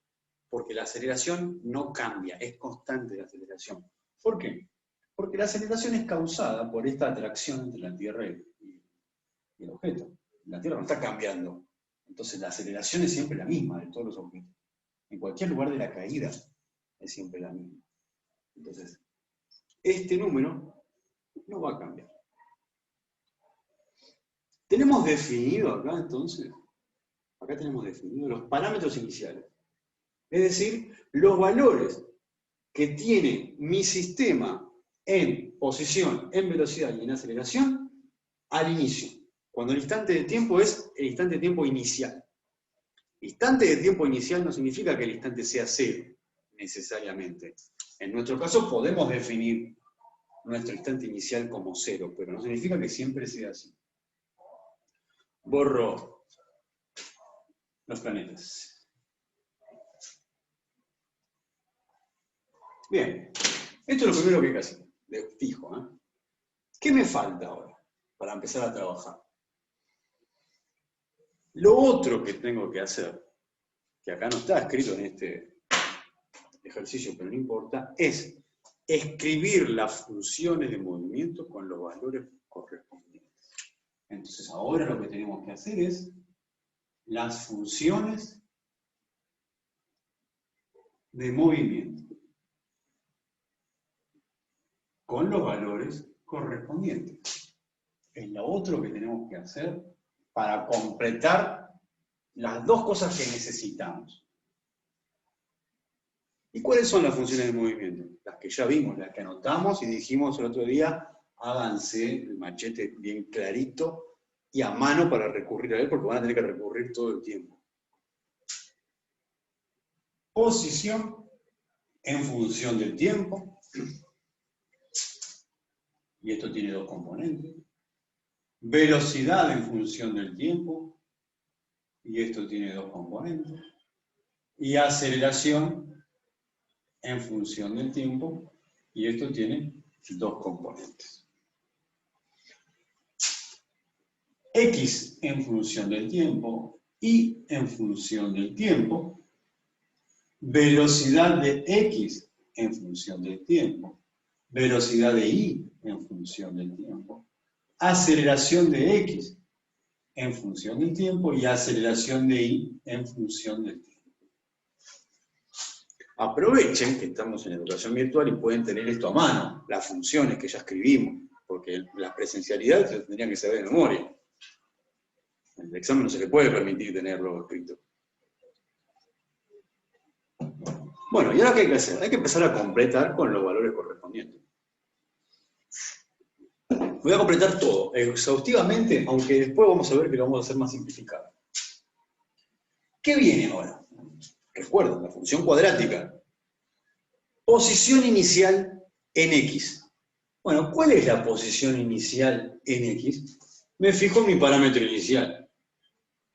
Porque la aceleración no cambia, es constante la aceleración. ¿Por qué? Porque la aceleración es causada por esta atracción entre la Tierra y el objeto. La Tierra no está cambiando. Entonces la aceleración es siempre la misma de todos los objetos. En cualquier lugar de la caída es siempre la misma. Entonces, este número no va a cambiar. Tenemos definido acá entonces, acá tenemos definido los parámetros iniciales. Es decir, los valores que tiene mi sistema en posición, en velocidad y en aceleración al inicio. Cuando el instante de tiempo es el instante de tiempo inicial. Instante de tiempo inicial no significa que el instante sea cero, necesariamente. En nuestro caso podemos definir nuestro instante inicial como 0, pero no significa que siempre sea así. Borro los planetas. Bien, esto es lo primero que hay que hacer, de fijo, ¿eh? ¿Qué me falta ahora para empezar a trabajar? Lo otro que tengo que hacer, que acá no está escrito en este ejercicio, pero no importa, es escribir las funciones de movimiento con los valores correspondientes. Entonces ahora lo que tenemos que hacer es las funciones de movimiento con los valores correspondientes. Es lo otro que tenemos que hacer para completar las dos cosas que necesitamos. ¿Y cuáles son las funciones de movimiento? Las que ya vimos, las que anotamos y dijimos el otro día, háganse el machete bien clarito y a mano para recurrir a él, porque van a tener que recurrir todo el tiempo. Posición en función del tiempo, y esto tiene dos componentes. Velocidad en función del tiempo, y esto tiene dos componentes. Y aceleración en función del tiempo, y esto tiene dos componentes. X en función del tiempo, Y en función del tiempo, velocidad de X en función del tiempo, velocidad de Y en función del tiempo, aceleración de X en función del tiempo y aceleración de Y en función del tiempo. Aprovechen que estamos en educación virtual y pueden tener esto a mano, las funciones que ya escribimos, porque las presencialidades se tendrían que saber de memoria. En el examen no se le puede permitir tenerlo escrito. Bueno, ¿y ahora qué hay que hacer? Hay que empezar a completar con los valores correspondientes. Voy a completar todo, exhaustivamente, aunque después vamos a ver que lo vamos a hacer más simplificado. ¿Qué viene ahora? Recuerden, la función cuadrática. Posición inicial en X. Bueno, ¿cuál es la posición inicial en X? Me fijo en mi parámetro inicial.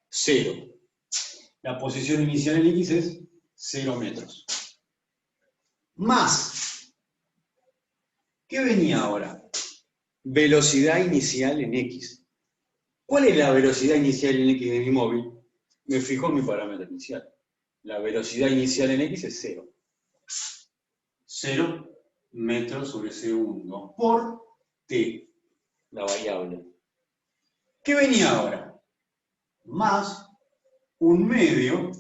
0. La posición inicial en X es 0 metros. Más. ¿Qué venía ahora? Velocidad inicial en X. ¿Cuál es la velocidad inicial en X de mi móvil? Me fijo en mi parámetro inicial. La velocidad inicial en X es 0. 0 metros sobre segundo por t, la variable. ¿Qué venía ahora? Más un medio.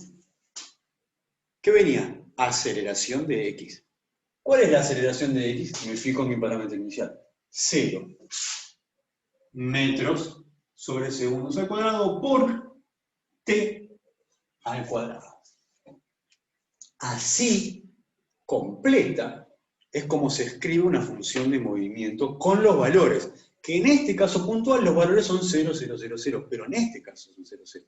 ¿Qué venía? Aceleración de X. ¿Cuál es la aceleración de X? Me fijo en mi parámetro inicial. 0 metros sobre segundos al cuadrado por t al cuadrado. Así, completa, es como se escribe una función de movimiento con los valores, que en este caso puntual los valores son 0, 0, 0, 0, pero en este caso son 0, 0.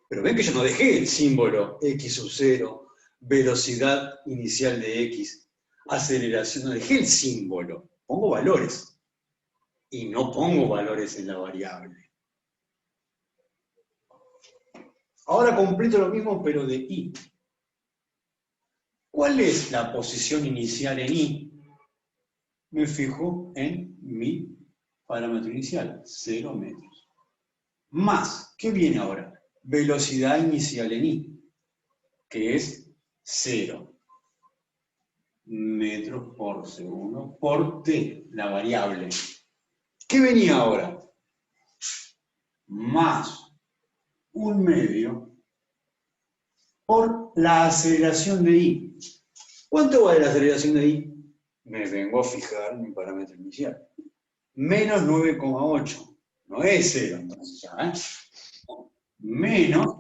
Pero ven que yo no dejé el símbolo x sub 0, velocidad inicial de x, aceleración, no dejé el símbolo, pongo valores. Y no pongo valores en la variable. Ahora completo lo mismo, pero de y. ¿Cuál es la posición inicial en y? Me fijo en mi parámetro inicial, 0 metros. Más, ¿qué viene ahora? Velocidad inicial en y, que es 0 metros por segundo por t, la variable. ¿Qué venía ahora? Más un medio por la aceleración de y. ¿Cuánto vale la aceleración de y? Me vengo a fijar en mi parámetro inicial. Menos 9,8. No es 0, entonces ya, ¿eh? Menos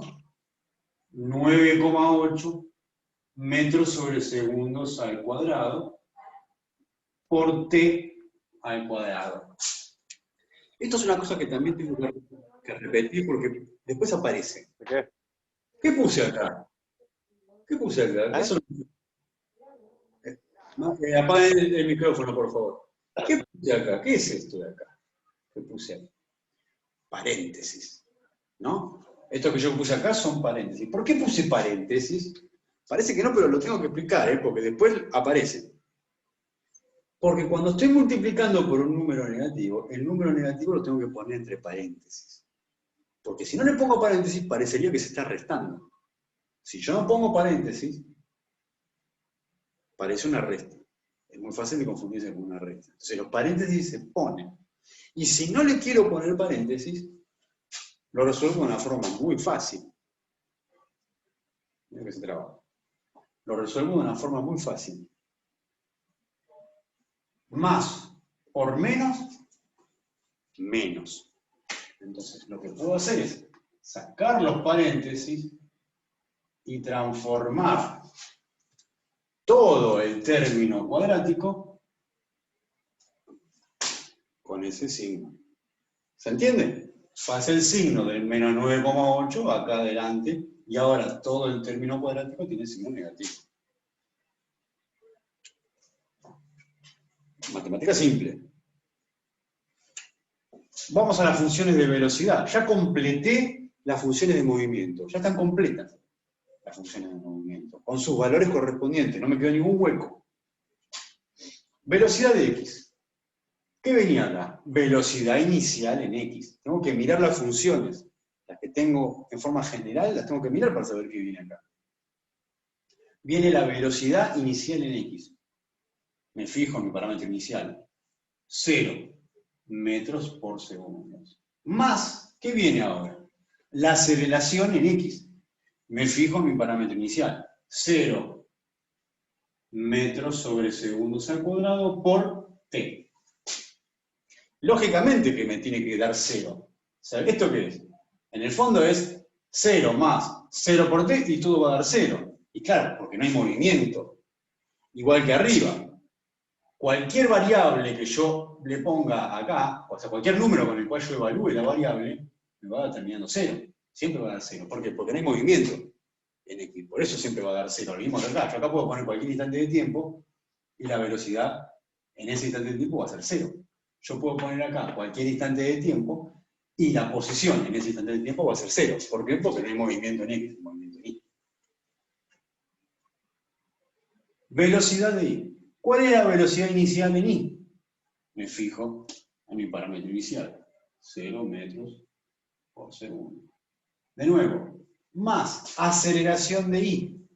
9,8 metros sobre segundos al cuadrado por t al cuadrado. Esto es una cosa que también tengo que repetir porque después aparece. ¿Qué? ¿Qué puse acá? ¿Qué puse acá? ¿Ah? Eso Apague el micrófono, por favor. ¿Qué puse acá? ¿Qué es esto de acá? ¿Qué puse acá? Paréntesis, ¿no? Esto que yo puse acá son paréntesis. ¿Por qué puse paréntesis? Parece que no, pero lo tengo que explicar, porque después aparece. Porque cuando estoy multiplicando por un número negativo, el número negativo lo tengo que poner entre paréntesis. Porque si no le pongo paréntesis, parecería que se está restando. Si yo no pongo paréntesis, parece una resta. Es muy fácil de confundirse con una resta. Entonces los paréntesis se ponen. Y si no le quiero poner paréntesis, lo resuelvo de una forma muy fácil. Mira que se traba. Lo resuelvo de una forma muy fácil. Más por menos, menos. Entonces lo que puedo hacer es sacar los paréntesis y transformar todo el término cuadrático con ese signo. ¿Se entiende? Pasé el signo del menos 9,8 acá adelante y ahora todo el término cuadrático tiene signo negativo. Matemática simple. Vamos a las funciones de velocidad. Ya completé las funciones de movimiento. Ya están completas las funciones de movimiento, con sus valores correspondientes. No me quedó ningún hueco. Velocidad de x. ¿Qué venía acá? Velocidad inicial en x. Tengo que mirar las funciones. Las que tengo en forma general, las tengo que mirar para saber qué viene acá. Viene la velocidad inicial en x. Me fijo en mi parámetro inicial. 0 metros por segundo. Más, ¿qué viene ahora? La aceleración en x. Me fijo en mi parámetro inicial. 0 metros sobre segundos al cuadrado por t. Lógicamente que me tiene que dar 0. O sea, ¿esto qué es? En el fondo es 0 más 0 por t y todo va a dar 0. Y claro, porque no hay movimiento. Igual que arriba. Cualquier variable que yo le ponga acá, o sea, cualquier número con el cual yo evalúe la variable, me va a dar terminando 0. Siempre va a dar 0. ¿Por qué? Porque no hay movimiento en x. Por eso siempre va a dar 0. Lo mismo que acá. Yo acá puedo poner cualquier instante de tiempo y la velocidad en ese instante de tiempo va a ser 0. Yo puedo poner acá cualquier instante de tiempo y la posición en ese instante de tiempo va a ser 0. ¿Por qué? Porque no hay movimiento en x, hay movimiento en y. Velocidad de y. ¿Cuál es la velocidad inicial en y? Me fijo en mi parámetro inicial. 0 metros por segundo. De nuevo, más aceleración de y.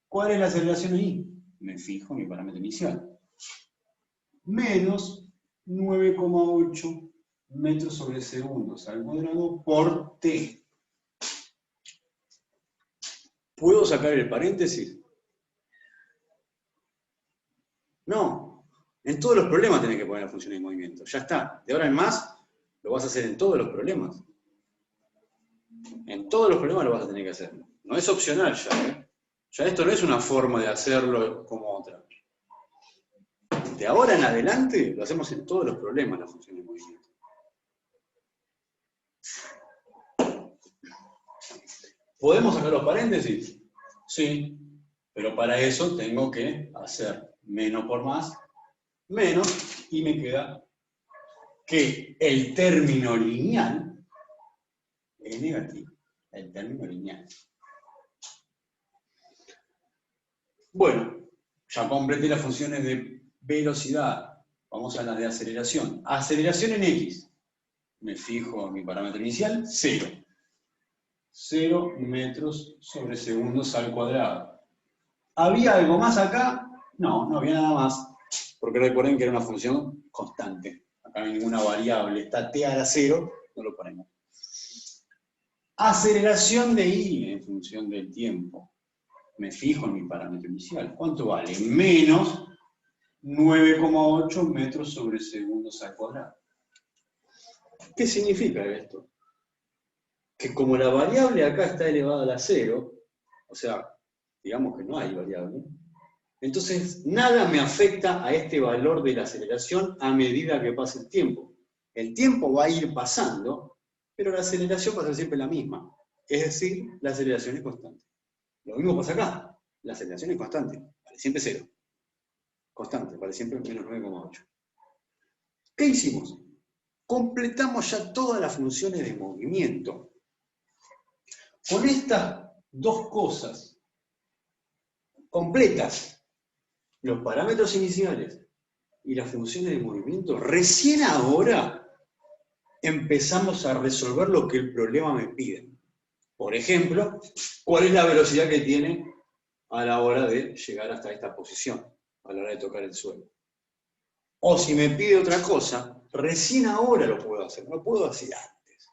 ¿Cuál es la aceleración en y? Me fijo en mi parámetro inicial. Menos 9,8 metros sobre segundos al cuadrado por t. ¿Puedo sacar el paréntesis? No. En todos los problemas tenés que poner la función de movimiento. Ya está. De ahora en más, lo vas a hacer en todos los problemas. En todos los problemas lo vas a tener que hacer. No es opcional ya, ¿eh? Ya esto no es una forma de hacerlo como otra. De ahora en adelante, lo hacemos en todos los problemas, la función de movimiento. ¿Podemos sacar los paréntesis? Sí. Pero para eso tengo que hacer menos por más, menos, y me queda que el término lineal es negativo. El término lineal. Bueno, ya completé las funciones de velocidad. Vamos a las de aceleración. Aceleración en x. Me fijo en mi parámetro inicial, 0. 0 metros sobre segundos al cuadrado. ¿Había algo más acá? No, no había nada más. Porque recuerden que era una función constante. Acá no hay ninguna variable. Está t a la 0, no lo ponemos. Aceleración de y en función del tiempo. Me fijo en mi parámetro inicial. ¿Cuánto vale? Menos 9,8 metros sobre segundos al cuadrado. ¿Qué significa esto? Que como la variable acá está elevada a la 0, o sea, digamos que no hay variable, entonces nada me afecta a este valor de la aceleración a medida que pase el tiempo. El tiempo va a ir pasando, pero la aceleración va a ser siempre la misma. Es decir, la aceleración es constante. Lo mismo pasa acá. La aceleración es constante, vale siempre 0. Constante, vale siempre menos 9,8. ¿Qué hicimos? Completamos ya todas las funciones de movimiento. Con estas dos cosas completas, los parámetros iniciales y las funciones de movimiento, recién ahora empezamos a resolver lo que el problema me pide. Por ejemplo, ¿cuál es la velocidad que tiene a la hora de llegar hasta esta posición, a la hora de tocar el suelo? O si me pide otra cosa, recién ahora lo puedo hacer, no lo puedo hacer antes.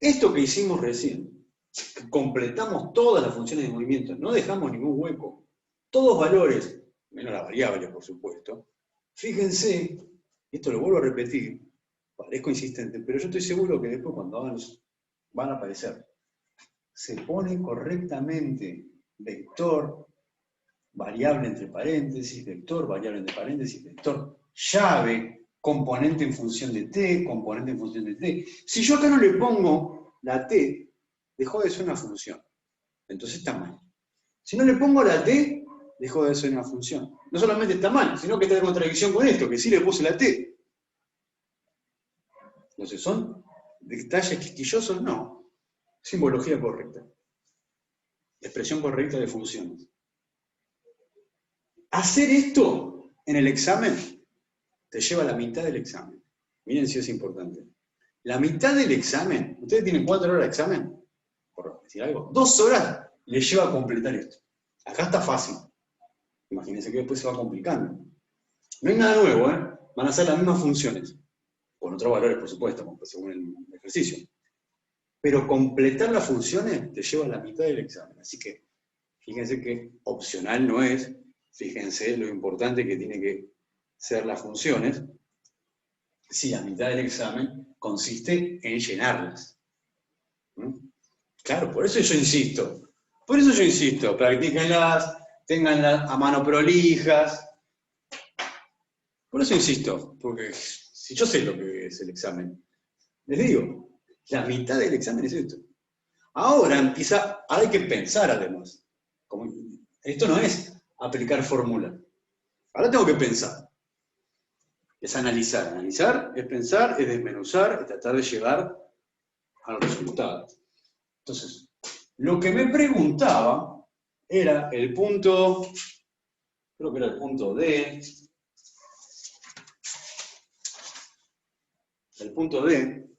Esto que hicimos recién, que completamos todas las funciones de movimiento, no dejamos ningún hueco, todos valores, menos la variable, por supuesto. Fíjense, esto lo vuelvo a repetir, parezco insistente, pero yo estoy seguro que después cuando van a aparecer, se pone correctamente vector, variable entre paréntesis, vector, variable entre paréntesis, vector, llave, componente en función de t, componente en función de t. Si yo acá no le pongo la t, dejó de ser una función. Entonces está mal. Si no le pongo la t, dejó de ser una función. No solamente está mal, sino que está en contradicción con esto, que sí le puse la t. Entonces, ¿son detalles quisquillosos? No. Simbología correcta. Expresión correcta de funciones. Hacer esto en el examen te lleva a la mitad del examen. Miren si es importante. La mitad del examen, ustedes tienen 4 horas de examen, por decir algo, 2 horas les lleva a completar esto. Acá está fácil. Imagínense que después se va complicando. No hay nada nuevo, ¿eh? Van a ser las mismas funciones. Con otros valores, por supuesto, según el ejercicio. Pero completar las funciones te lleva a la mitad del examen. Así que fíjense que opcional no es. Fíjense lo importante que tiene que ser las funciones. Si la mitad del examen consiste en llenarlas. Claro, por eso yo insisto. Por eso yo insisto. Practíquenlas, tenganlas a mano prolijas. Por eso insisto. Porque si yo sé lo que es el examen, les digo, la mitad del examen es esto. Ahora empieza, hay que pensar además. Esto no es aplicar fórmula. Ahora tengo que pensar. Es analizar. Analizar es pensar, es desmenuzar, es tratar de llegar al resultado. Entonces, lo que me preguntaba era el punto, creo que era el punto D. El punto D.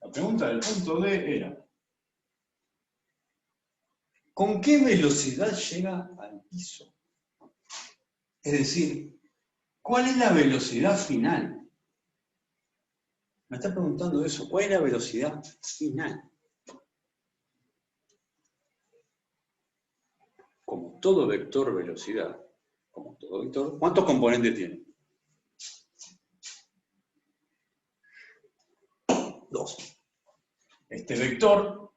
La pregunta del punto D era, ¿con qué velocidad llega al piso? Es decir, ¿cuál es la velocidad final? Me está preguntando eso, ¿cuál es la velocidad final? Como todo vector velocidad, como todo vector, ¿cuántos componentes tiene? 2. Este vector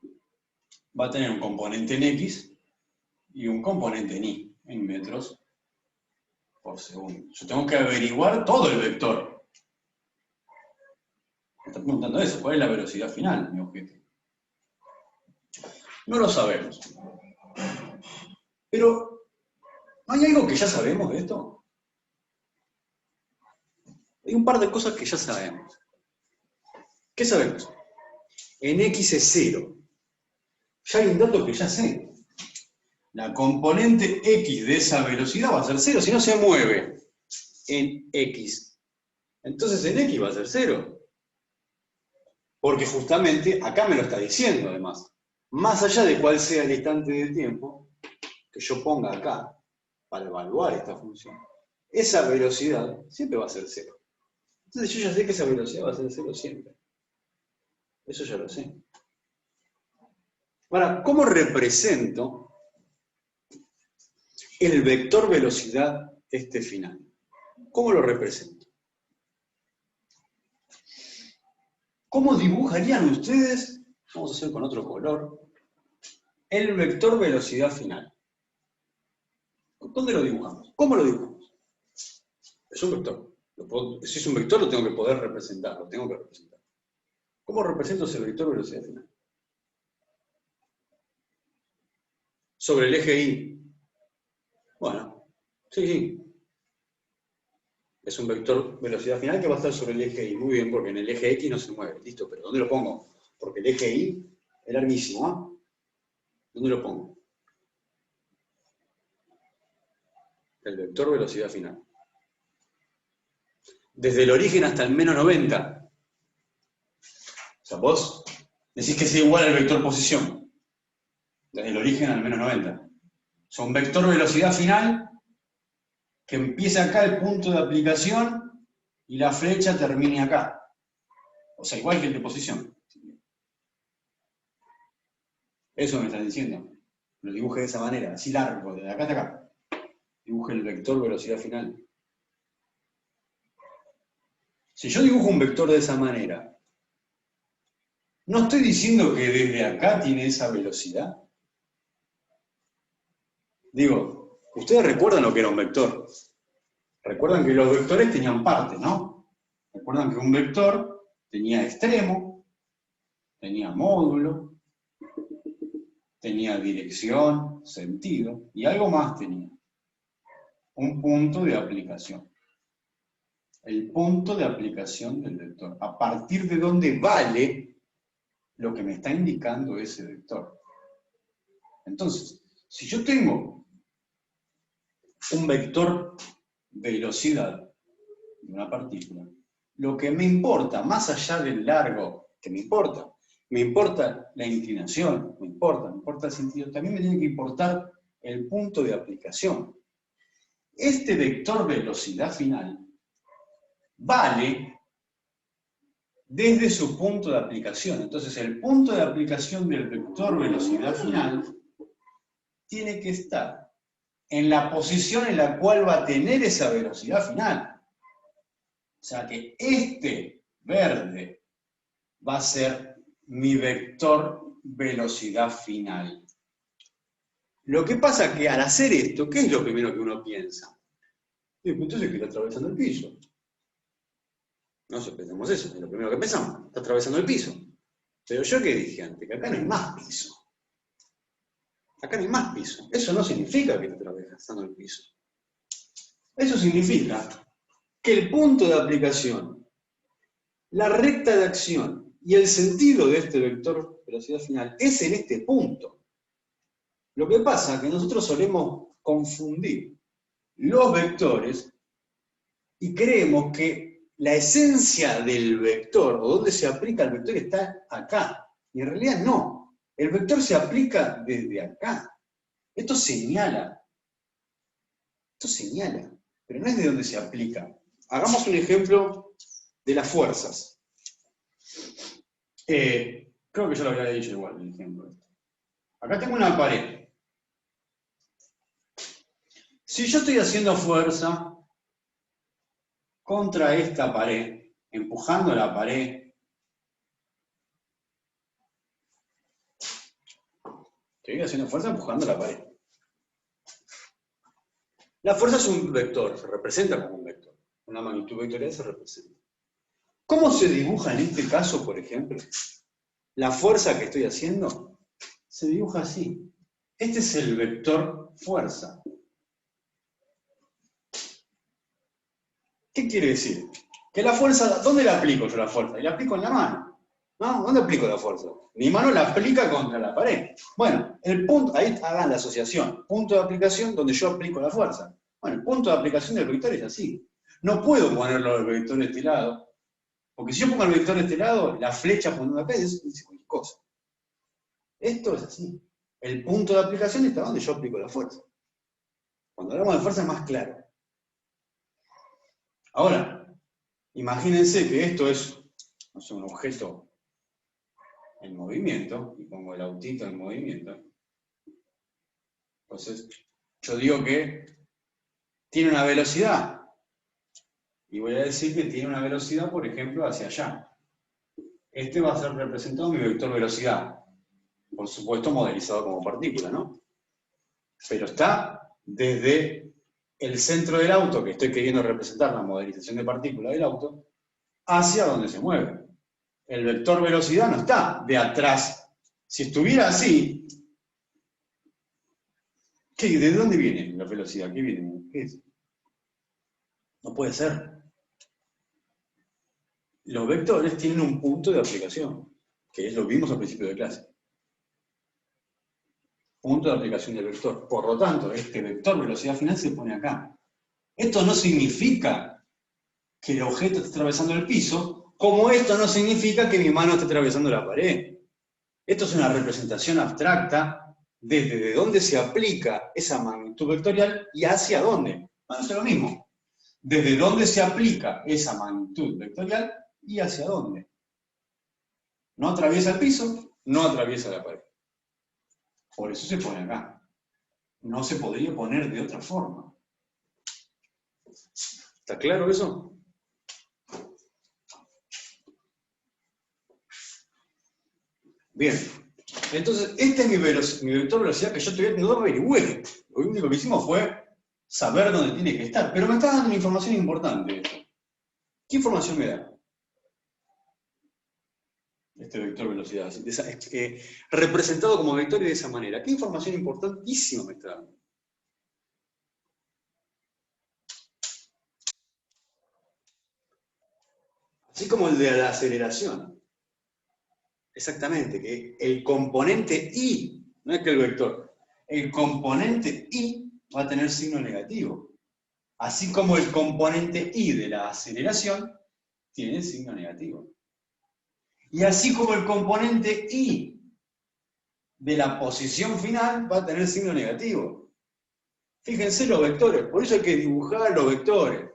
va a tener un componente en X y un componente en Y, en metros por segundo. Yo tengo que averiguar todo el vector. Me está preguntando eso, ¿cuál es la velocidad final, mi objeto? No lo sabemos. Pero, ¿no hay algo que ya sabemos de esto? Hay un par de cosas que ya sabemos. ¿Qué sabemos? En X es 0. Ya hay un dato que ya sé. La componente X de esa velocidad va a ser 0, si no se mueve en X. Entonces en X va a ser 0. Porque justamente acá me lo está diciendo además. Más allá de cuál sea el instante de tiempo que yo ponga acá para evaluar esta función, esa velocidad siempre va a ser 0. Entonces yo ya sé que esa velocidad va a ser 0 siempre. Eso ya lo sé. Ahora, ¿cómo represento el vector velocidad final? ¿Cómo lo represento? ¿Cómo dibujarían ustedes, vamos a hacer con otro color, el vector velocidad final? ¿Dónde lo dibujamos? ¿Cómo lo dibujamos? Es un vector. Si es un vector lo tengo que poder representar, lo tengo que representar. ¿Cómo represento ese vector velocidad final? Sobre el eje Y. Bueno, Sí, sí. Es un vector velocidad final que va a estar sobre el eje Y. Muy bien, porque en el eje X no se mueve. Listo, pero ¿dónde lo pongo? Porque el eje Y es larguísimo, ¿ah? ¿Dónde lo pongo? El vector velocidad final. Desde el origen hasta el menos 90. O sea, vos decís que es igual al vector posición. Desde el origen al menos 90. O sea, un vector velocidad final que empieza acá el punto de aplicación y la flecha termine acá. O sea, igual que el de posición. Eso me están diciendo. Lo dibuje de esa manera, así largo, de acá hasta acá. Dibuje el vector velocidad final. Si yo dibujo un vector de esa manera, no estoy diciendo que desde acá tiene esa velocidad. Digo, ustedes recuerdan lo que era un vector. Recuerdan que los vectores tenían partes, ¿no? Recuerdan que un vector tenía extremo, tenía módulo, tenía dirección, sentido, y algo más tenía. Un punto de aplicación. El punto de aplicación del vector. A partir de donde vale lo que me está indicando ese vector. Entonces, si yo tengo un vector velocidad de una partícula, lo que me importa, más allá del largo, que me importa la inclinación, me importa el sentido, también me tiene que importar el punto de aplicación. Este vector velocidad final vale desde su punto de aplicación. Entonces, el punto de aplicación del vector velocidad final tiene que estar en la posición en la cual va a tener esa velocidad final. O sea que este verde va a ser mi vector velocidad final. Lo que pasa es que al hacer esto, ¿qué es lo primero que uno piensa? Entonces que está atravesando el piso. No pensamos eso, es lo primero que pensamos, está atravesando el piso. Pero yo que dije antes, que acá no hay más piso. Acá no hay más piso. Eso no significa que está atravesando el piso. Eso significa que el punto de aplicación, la recta de acción y el sentido de este vector velocidad final es en este punto. Lo que pasa es que nosotros solemos confundir los vectores y creemos que la esencia del vector, o donde se aplica el vector, está acá. Y en realidad no. El vector se aplica desde acá. Esto señala. Pero no es de donde se aplica. Hagamos un ejemplo de las fuerzas. Creo que yo lo había dicho igual, el ejemplo. Acá tengo una pared. Si yo estoy haciendo fuerza contra esta pared, empujando la pared, estoy haciendo fuerza empujando la pared. La fuerza es un vector, se representa como un vector. Una magnitud vectorial se representa. ¿Cómo se dibuja en este caso, por ejemplo? La fuerza que estoy haciendo se dibuja así. Este es el vector fuerza. ¿Qué quiere decir? Que la fuerza, ¿dónde la aplico yo la fuerza? Y la aplico en la mano. ¿No? ¿Dónde aplico la fuerza? Mi mano la aplica contra la pared. Bueno, el punto, ahí hagan la asociación. Punto de aplicación donde yo aplico la fuerza. Bueno, el punto de aplicación del vector es así. No puedo ponerlo al vector de este lado, porque si yo pongo el vector de este lado, la flecha poniendo acá dice cualquier cosa. Esto es así. El punto de aplicación está donde yo aplico la fuerza. Cuando hablamos de fuerza es más claro. Ahora, imagínense que esto es, no sé, un objeto en movimiento, y pongo el autito en movimiento. Entonces, yo digo que tiene una velocidad. Y voy a decir que tiene una velocidad, por ejemplo, hacia allá. Este va a ser representado mi vector velocidad. Por supuesto, modelizado como partícula, ¿no? Pero está desde el centro del auto, que estoy queriendo representar la modelización de partícula del auto, hacia donde se mueve. El vector velocidad no está de atrás. Si estuviera así, ¿de dónde viene la velocidad? ¿Qué viene? ¿Qué es? No puede ser. Los vectores tienen un punto de aplicación, que es lo que vimos al principio de clase. Punto de aplicación del vector. Por lo tanto, este vector velocidad final se pone acá. Esto no significa que el objeto esté atravesando el piso, como esto no significa que mi mano esté atravesando la pared. Esto es una representación abstracta desde dónde se aplica esa magnitud vectorial y hacia dónde. Van a ser lo mismo. Desde dónde se aplica esa magnitud vectorial y hacia dónde. No atraviesa el piso, no atraviesa la pared. Por eso se pone acá. No se podría poner de otra forma. ¿Está claro eso? Bien. Entonces, este es mi vector velocidad que yo todavía no averigüé. Lo único que hicimos fue saber dónde tiene que estar. Pero me está dando una información importante. ¿Qué información me da? Este vector velocidad, representado como vector y de esa manera. ¿Qué información importantísima me está dando? Así como el de la aceleración. Exactamente, que el componente I, no es que el vector, el componente I va a tener signo negativo. Así como el componente I de la aceleración tiene signo negativo. Y así como el componente I de la posición final va a tener signo negativo. Fíjense los vectores, por eso hay que dibujar los vectores.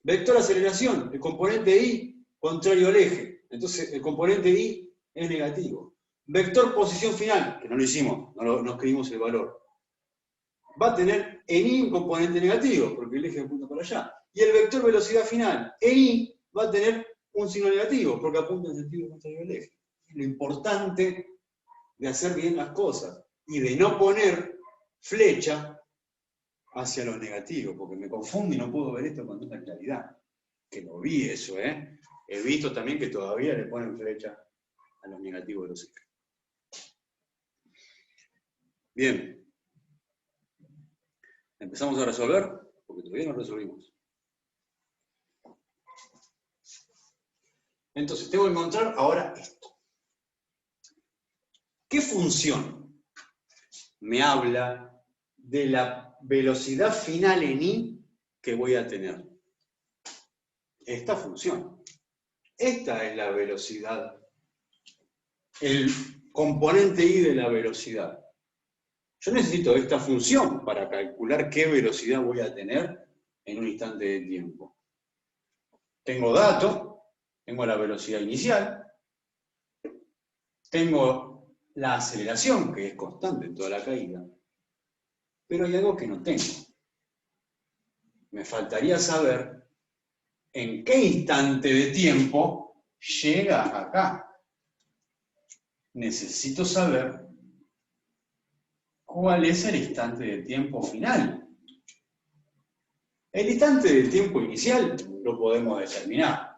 Vector aceleración, el componente I contrario al eje. Entonces el componente I es negativo. Vector posición final, que no lo hicimos, no escribimos el valor. Va a tener en I un componente negativo, porque el eje apunta para allá. Y el vector velocidad final, en I, va a tener un signo negativo, porque apunta en sentido contrario al eje. Lo importante de hacer bien las cosas y de no poner flecha hacia los negativos, porque me confundo y no puedo ver esto con tanta claridad. Que lo vi eso, ¿eh? He visto también que todavía le ponen flecha a los negativos de los ejes. Bien. ¿Empezamos a resolver? Porque todavía no resolvimos. Entonces, tengo que encontrar ahora esto. ¿Qué función me habla de la velocidad final en I que voy a tener? Esta función. Esta es la velocidad, el componente I de la velocidad. Yo necesito esta función para calcular qué velocidad voy a tener en un instante de tiempo. Tengo datos, tengo la velocidad inicial, tengo la aceleración, que es constante en toda la caída, pero hay algo que no tengo. Me faltaría saber en qué instante de tiempo llega acá. Necesito saber cuál es el instante de tiempo final. El instante de tiempo inicial lo podemos determinar.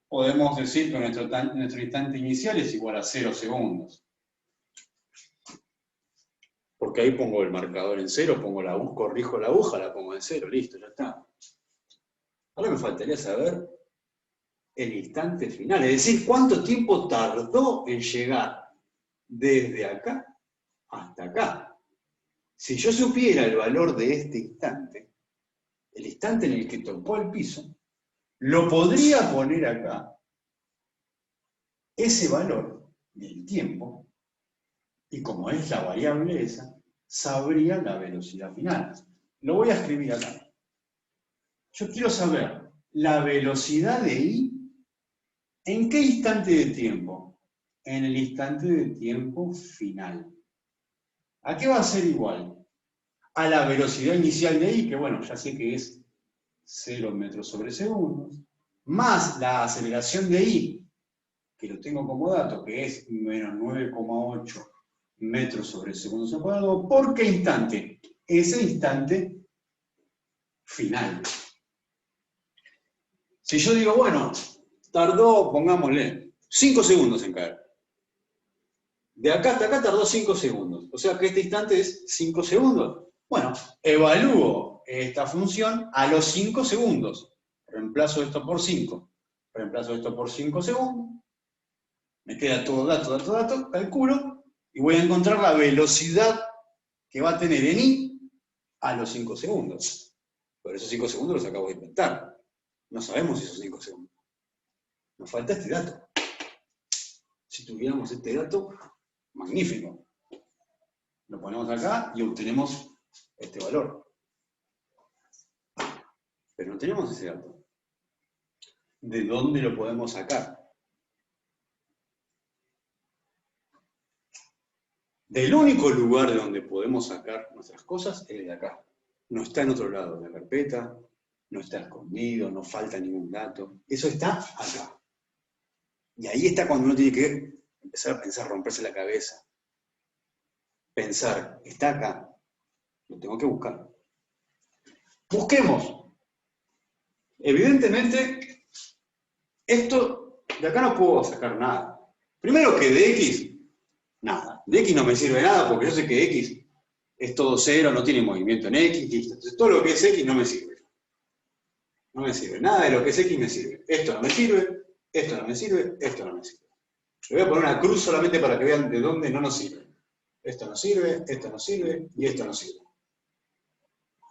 Podemos decir que nuestro instante inicial es igual a 0 segundos. Porque ahí pongo el marcador en 0, corrijo la aguja, la pongo en 0, listo, ya está. Ahora me faltaría saber el instante final, es decir, cuánto tiempo tardó en llegar desde acá hasta acá. Si yo supiera el valor de este instante, el instante en el que tocó el piso, lo podría poner acá, ese valor del tiempo, y como es la variable esa, sabría la velocidad final. Lo voy a escribir acá. Yo quiero saber la velocidad de I, ¿en qué instante de tiempo? En el instante de tiempo final. ¿A qué va a ser igual? A la velocidad inicial de I, que bueno, ya sé que es 0 metros sobre segundos, más la aceleración de I, que lo tengo como dato, que es menos 9,8 metros sobre segundos al cuadrado. ¿Por qué instante? Ese instante final. Si yo digo, bueno, tardó, pongámosle, 5 segundos en caer. De acá hasta acá tardó 5 segundos. O sea que este instante es 5 segundos. Bueno, evalúo esta función a los 5 segundos. Reemplazo esto por 5. Reemplazo esto por 5 segundos. Me queda todo dato, calculo, y voy a encontrar la velocidad que va a tener en I a los 5 segundos. Por esos 5 segundos los acabo de inventar. No sabemos esos 5 segundos. Nos falta este dato. Si tuviéramos este dato, magnífico. Lo ponemos acá y obtenemos este valor. Pero no tenemos ese dato. ¿De dónde lo podemos sacar? Del único lugar de donde podemos sacar nuestras cosas es de acá. No está en otro lado de la carpeta, no está escondido, no falta ningún dato. Eso está acá. Y ahí está cuando uno tiene que empezar a pensar, romperse la cabeza. Pensar, está acá, lo tengo que buscar. Busquemos. Evidentemente, esto de acá no puedo sacar nada. Primero que de X, nada. De X no me sirve nada porque yo sé que X es todo cero, no tiene movimiento en X, listo. Entonces todo lo que es X no me sirve. No me sirve. Nada de lo que es X me sirve. Esto no me sirve, esto no me sirve, esto no me sirve. Le voy a poner una cruz solamente para que vean de dónde no nos sirve. Esto no sirve y esto no sirve.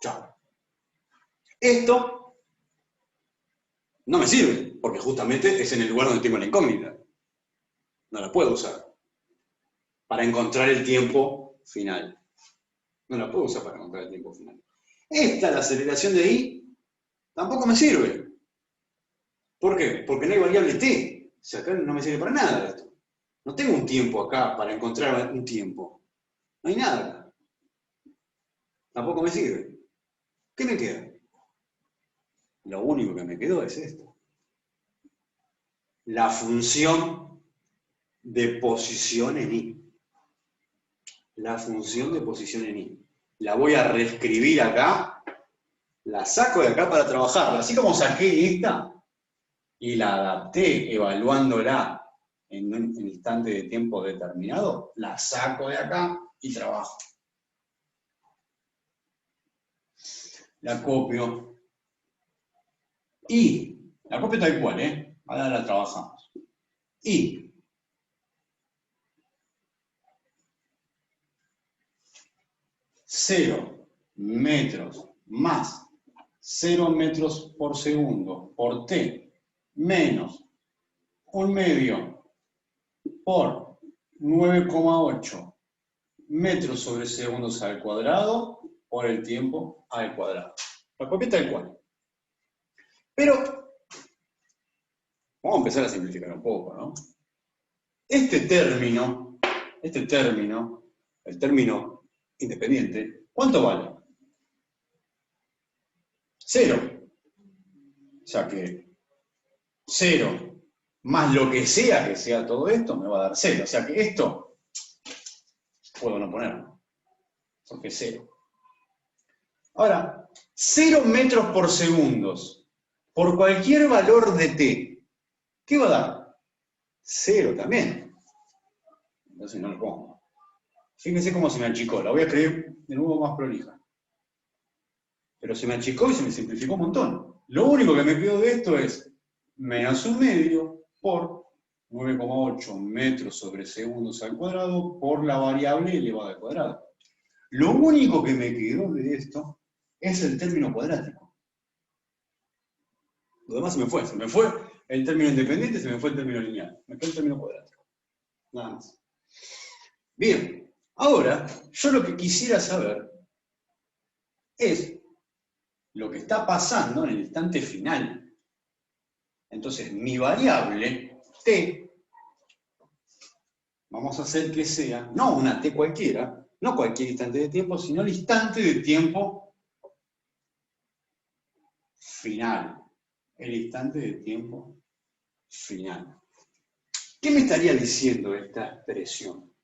Chao. Esto no me sirve, porque justamente es en el lugar donde tengo la incógnita. No la puedo usar para encontrar el tiempo final. No la puedo usar para encontrar el tiempo final. Esta, la aceleración de I, tampoco me sirve. ¿Por qué? Porque no hay variable t. O sea, acá no me sirve para nada esto. No tengo un tiempo acá para encontrar un tiempo. No hay nada. Tampoco me sirve. ¿Qué me queda? Lo único que me quedó es esto. La función de posición en I. La función de posición en I. La voy a reescribir acá. La saco de acá para trabajarla. Así como saqué esta y la adapté evaluándola en un instante de tiempo determinado, la saco de acá y trabajo. La copio. Y, la copio tal cual, ahora la trabajamos. Y, cero metros más 0 metros por segundo por t menos 1/2 por 9,8 metros sobre segundos al cuadrado por el tiempo al cuadrado. La copié tal cual. Pero, vamos a empezar a simplificar un poco, ¿no? Este término, el término independiente, ¿cuánto vale? 0. O sea que 0 más lo que sea todo esto, me va a dar 0. O sea que esto puedo no ponerlo, porque es 0. Ahora, 0 metros por segundos por cualquier valor de t, ¿qué va a dar? 0 también. Entonces no lo pongo. Fíjense cómo se me achicó. La voy a escribir de nuevo más prolija. Pero se me achicó y se me simplificó un montón. Lo único que me quedó de esto es menos 1/2 por 9,8 metros sobre segundos al cuadrado por la variable elevada al cuadrado. Lo único que me quedó de esto es el término cuadrático. Lo demás se me fue. Se me fue el término independiente, se me fue el término lineal. Me quedó el término cuadrático. Nada más. Bien, ahora yo lo que quisiera saber es lo que está pasando en el instante final. Entonces, mi variable t, vamos a hacer que sea, no una t cualquiera, no cualquier instante de tiempo, sino el instante de tiempo final. El instante de tiempo final. ¿Qué me estaría diciendo esta expresión?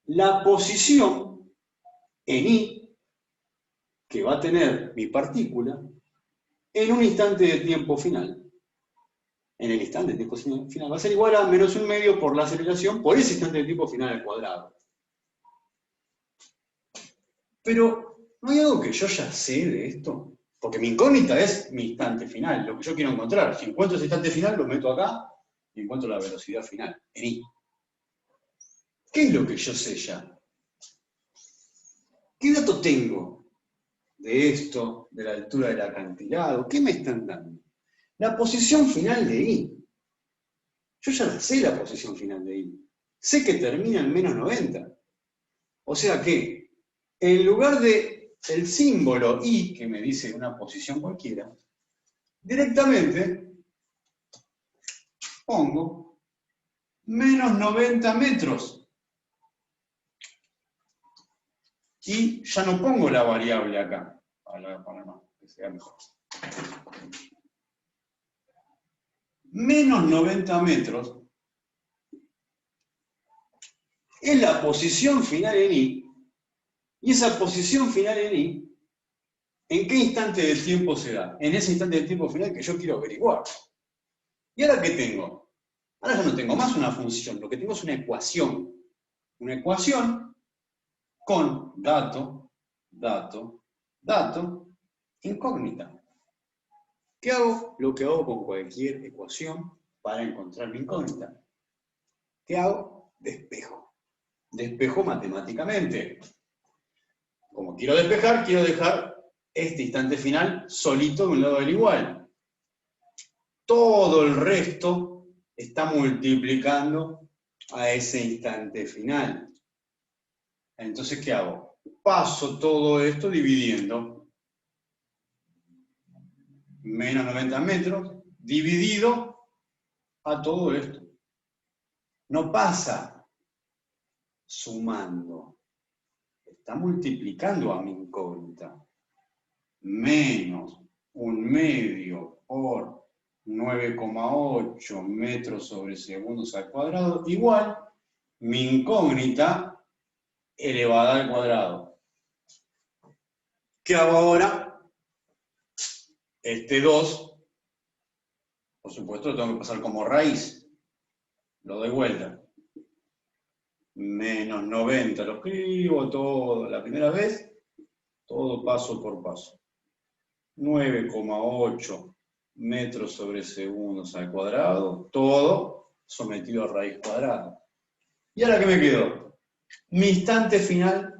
La posición en I que va a tener mi partícula en un instante de tiempo final. En el instante de tiempo final va a ser igual a menos 1/2 por la aceleración por ese instante de tiempo final al cuadrado. Pero ¿No hay algo que yo ya sé de esto? Porque mi incógnita es mi instante final, lo que yo quiero encontrar. Si encuentro ese instante final, lo meto acá y encuentro la velocidad final, en I. ¿Qué es lo que yo sé ya? ¿Qué dato tengo de esto, de la altura del acantilado? ¿Qué me están dando? La posición final de I. Yo ya la sé la posición final de I. Sé que termina en menos 90. O sea que, en lugar de el símbolo I, que me dice una posición cualquiera, directamente pongo menos 90 metros. Y ya no pongo la variable acá. Ahora voy a poner más, que sea mejor. Menos 90 metros es la posición final en I. Y esa posición final en I, ¿en qué instante del tiempo se da? En ese instante del tiempo final que yo quiero averiguar. ¿Y ahora qué tengo? Ahora ya no tengo más una función, lo que tengo es una ecuación. Una ecuación con dato, dato, dato, incógnita. ¿Qué hago? Lo que hago con cualquier ecuación para encontrar mi incógnita. ¿Qué hago? Despejo. Despejo matemáticamente. Como quiero despejar, quiero dejar este instante final solito de un lado del igual. Todo el resto está multiplicando a ese instante final. Entonces, ¿qué hago? Paso todo esto dividiendo menos 90 metros dividido a todo esto. No pasa sumando, está multiplicando a mi incógnita. Menos 1/2 por 9,8 metros sobre segundos al cuadrado, igual mi incógnita elevada al cuadrado. ¿Qué hago ahora? Este 2, por supuesto, lo tengo que pasar como raíz. Lo doy vuelta. Menos 90, lo escribo todo la primera vez, todo paso por paso. 9,8 metros sobre segundos al cuadrado, todo sometido a raíz cuadrada. ¿Y ahora qué me quedó? Mi instante final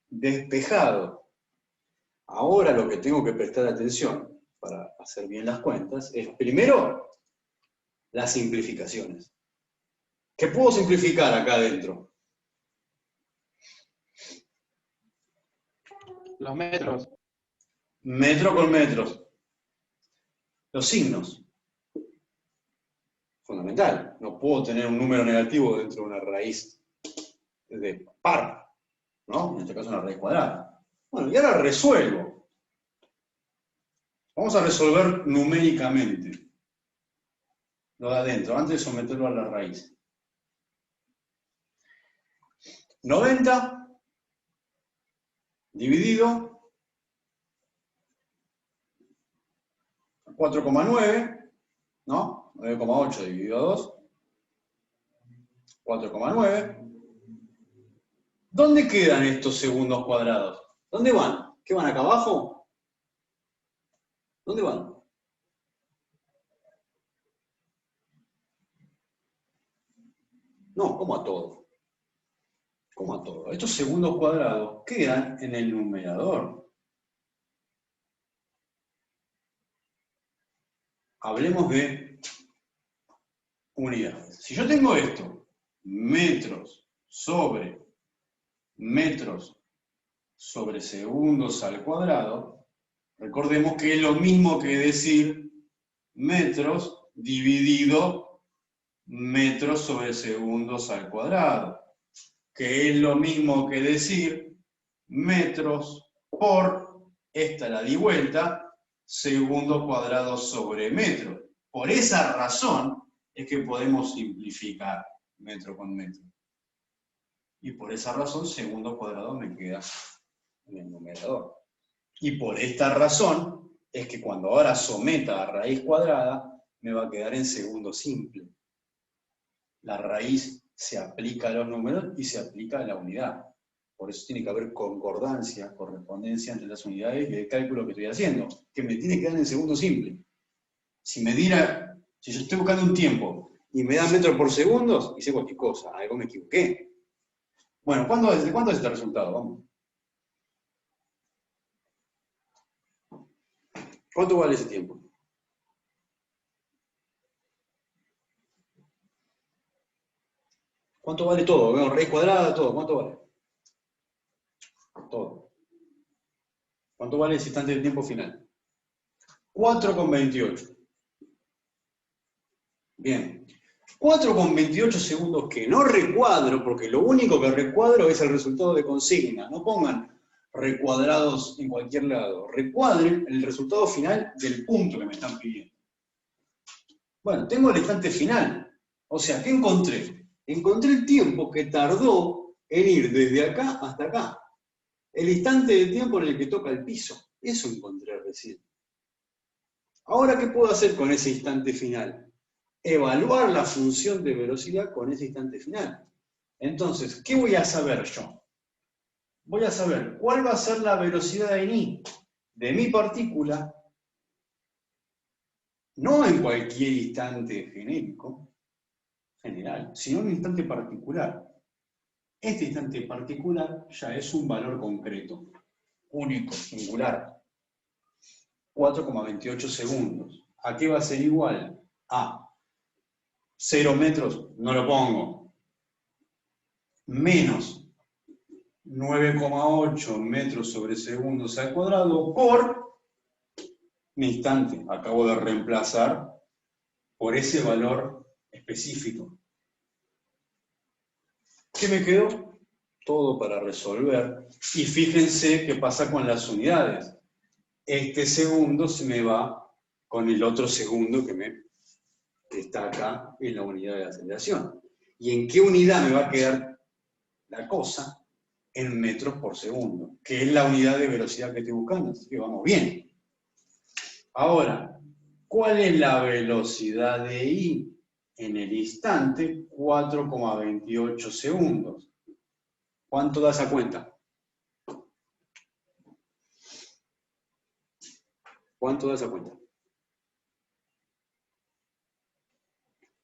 despejado. Ahora lo que tengo que prestar atención para hacer bien las cuentas es, primero, las simplificaciones. ¿Qué puedo simplificar acá adentro? Los metros. Metro con metros. Los signos. Fundamental. No puedo tener un número negativo dentro de una raíz de par, ¿no? En este caso una raíz cuadrada. Bueno, y ahora resuelvo. Vamos a resolver numéricamente lo de adentro, antes de someterlo a la raíz. 90 dividido 4,9, ¿no? 9,8 dividido a 2, 4,9. ¿Dónde quedan estos segundos cuadrados? ¿Dónde van? ¿Qué van acá abajo? ¿Dónde van? No, ¿cómo a todo? ¿Cómo a todo? Estos segundos cuadrados quedan en el numerador. Hablemos de unidades. Si yo tengo esto, metros sobre segundos al cuadrado, recordemos que es lo mismo que decir metros dividido metros sobre segundos al cuadrado, que es lo mismo que decir metros por, esta la di vuelta, segundo cuadrado sobre metro. Por esa razón es que podemos simplificar metro con metro. Y por esa razón, segundo cuadrado me queda en el numerador. Y por esta razón es que cuando ahora someta a raíz cuadrada, me va a quedar en segundo simple. La raíz se aplica a los números y se aplica a la unidad. Por eso tiene que haber concordancia con correspondencia entre las unidades y el cálculo que estoy haciendo, que me tiene que dar en segundo simple. Si yo estoy buscando un tiempo y me da metros por segundo, hice cualquier cosa, algo me equivoqué. Bueno, ¿de cuánto es este resultado? Vamos. ¿Cuánto vale ese tiempo? ¿Cuánto vale todo? Veo raíz cuadrada, todo. ¿Cuánto vale? Todo. ¿Cuánto vale ese instante de tiempo final? 4,28. Bien. 4,28 segundos que no recuadro, porque lo único que recuadro es el resultado de consigna. No pongan recuadrados en cualquier lado. Recuadren el resultado final del punto que me están pidiendo. Bueno, tengo el instante final. O sea, ¿qué encontré? Encontré el tiempo que tardó en ir desde acá hasta acá. El instante de tiempo en el que toca el piso. Eso encontré recién. Ahora, ¿qué puedo hacer con ese instante final? Evaluar la función de velocidad con ese instante final. Entonces, ¿qué voy a saber yo? Voy a saber cuál va a ser la velocidad en I de mi partícula, no en cualquier instante genérico, general, sino en un instante particular. Este instante particular ya es un valor concreto, único, singular. 4,28 segundos. ¿A qué va a ser igual? A 0 metros, no lo pongo. Menos 9,8 metros sobre segundos al cuadrado por mi instante. Acabo de reemplazar por ese valor específico. ¿Qué me quedó? Todo para resolver. Y fíjense qué pasa con las unidades. Este segundo se me va con el otro segundo que está acá en la unidad de aceleración. ¿Y en qué unidad me va a quedar la cosa? En metros por segundo, que es la unidad de velocidad que estoy buscando. Así que vamos bien. Ahora, ¿cuál es la velocidad de I en el instante? 4,28 segundos. ¿Cuánto da esa cuenta? ¿Cuánto da esa cuenta?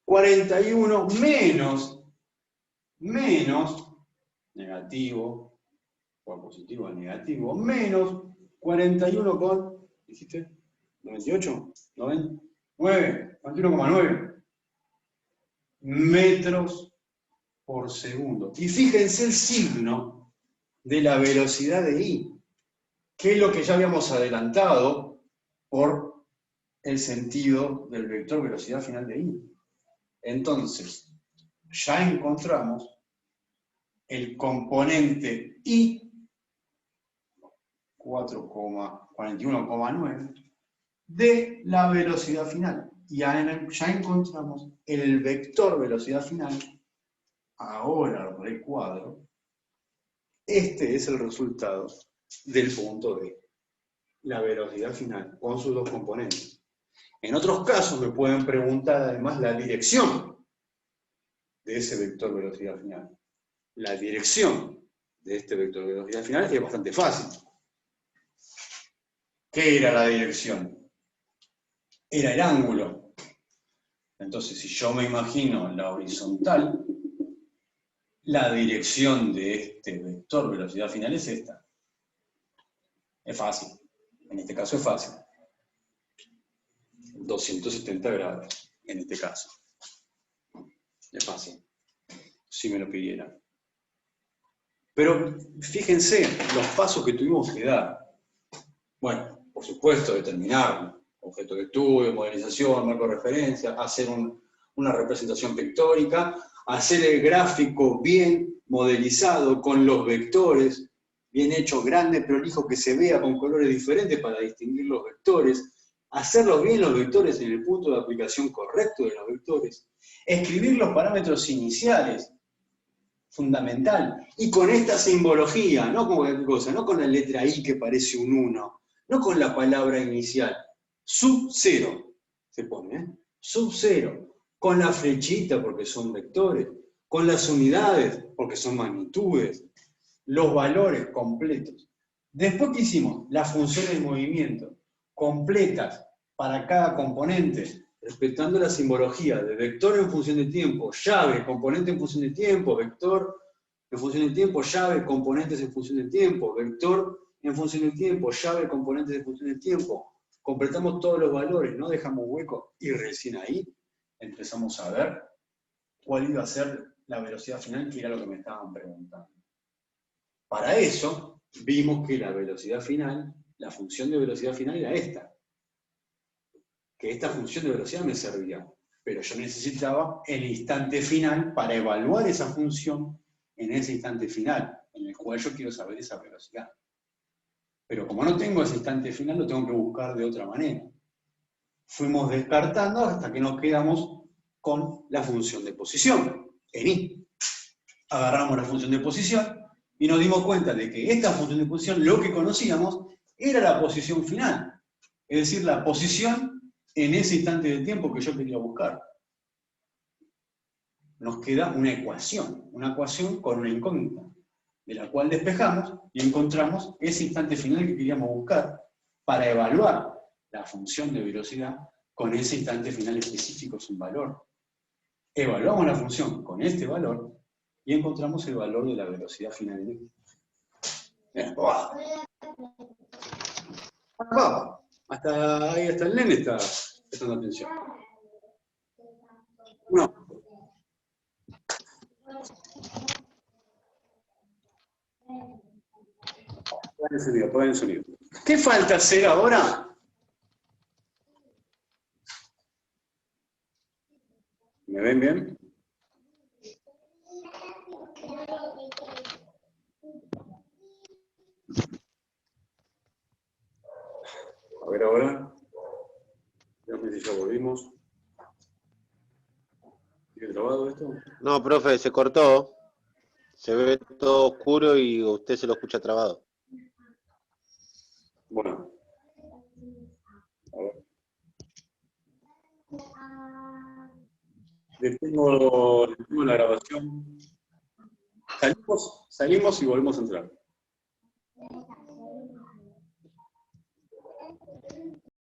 41 menos negativo, o positivo a negativo, menos 41 con, ¿dijiste? 98, 9, 41,9 metros por segundo. Y fíjense el signo de la velocidad de I, que es lo que ya habíamos adelantado por el sentido del vector velocidad final de I. Entonces, ya encontramos el componente I, 41,9, de la velocidad final. Y ya encontramos el vector velocidad final. Ahora recuadro. Este es el resultado del punto D, la velocidad final, con sus dos componentes. En otros casos me pueden preguntar además la dirección de ese vector velocidad final. La dirección de este vector velocidad final es bastante fácil. ¿Qué era la dirección? Era el ángulo. Entonces, si yo me imagino la horizontal, la dirección de este vector velocidad final es esta. Es fácil. En este caso es fácil. 270 grados, en este caso. Es fácil. Si me lo pidieran. Pero fíjense los pasos que tuvimos que dar. Bueno, por supuesto, determinar objeto de estudio, modelización, marco de referencia, hacer una representación pictórica, hacer el gráfico bien modelizado con los vectores, bien hecho, grande, prolijo, que se vea con colores diferentes para distinguir los vectores, hacerlos bien los vectores en el punto de aplicación correcto de los vectores, escribir los parámetros iniciales, fundamental, y con esta simbología, no con cualquier cosa, no con la letra I que parece un 1, no con la palabra inicial, sub 0, se pone, ¿eh? Sub 0, con la flechita porque son vectores, con las unidades porque son magnitudes, los valores completos. Después que hicimos las funciones de movimiento completas para cada componente, respetando la simbología de vector en función de tiempo, llave, componente en función de tiempo, vector en función de tiempo, llave, componentes en función de tiempo, vector en función de tiempo, llave, componentes en función de tiempo. Completamos todos los valores, no dejamos hueco, y recién ahí empezamos a ver cuál iba a ser la velocidad final, que era lo que me estaban preguntando. Para eso, vimos que la velocidad final, la función de velocidad final era esta. Que esta función de velocidad me servía. Pero yo necesitaba el instante final para evaluar esa función en ese instante final, en el cual yo quiero saber esa velocidad. Pero como no tengo ese instante final, lo tengo que buscar de otra manera. Fuimos descartando hasta que nos quedamos con la función de posición, en I. Agarramos la función de posición y nos dimos cuenta de que esta función de posición, lo que conocíamos, era la posición final. Es decir, la posición en ese instante de tiempo que yo quería buscar. Nos queda una ecuación con una incógnita, de la cual despejamos y encontramos ese instante final que queríamos buscar para evaluar la función de velocidad con ese instante final específico sin valor. Evaluamos la función con este valor y encontramos el valor de la velocidad final. Bien, hasta ahí, hasta el nene está prestando atención. No. Apaguen el sonido. ¿Qué falta hacer ahora? ¿Me ven bien? A ver ahora. Dígame si ya volvimos. ¿Sigue grabado esto? No, profe, se cortó. Se ve todo oscuro y usted se lo escucha trabado. Bueno. A ver. Detengo la grabación. Salimos y volvemos a entrar.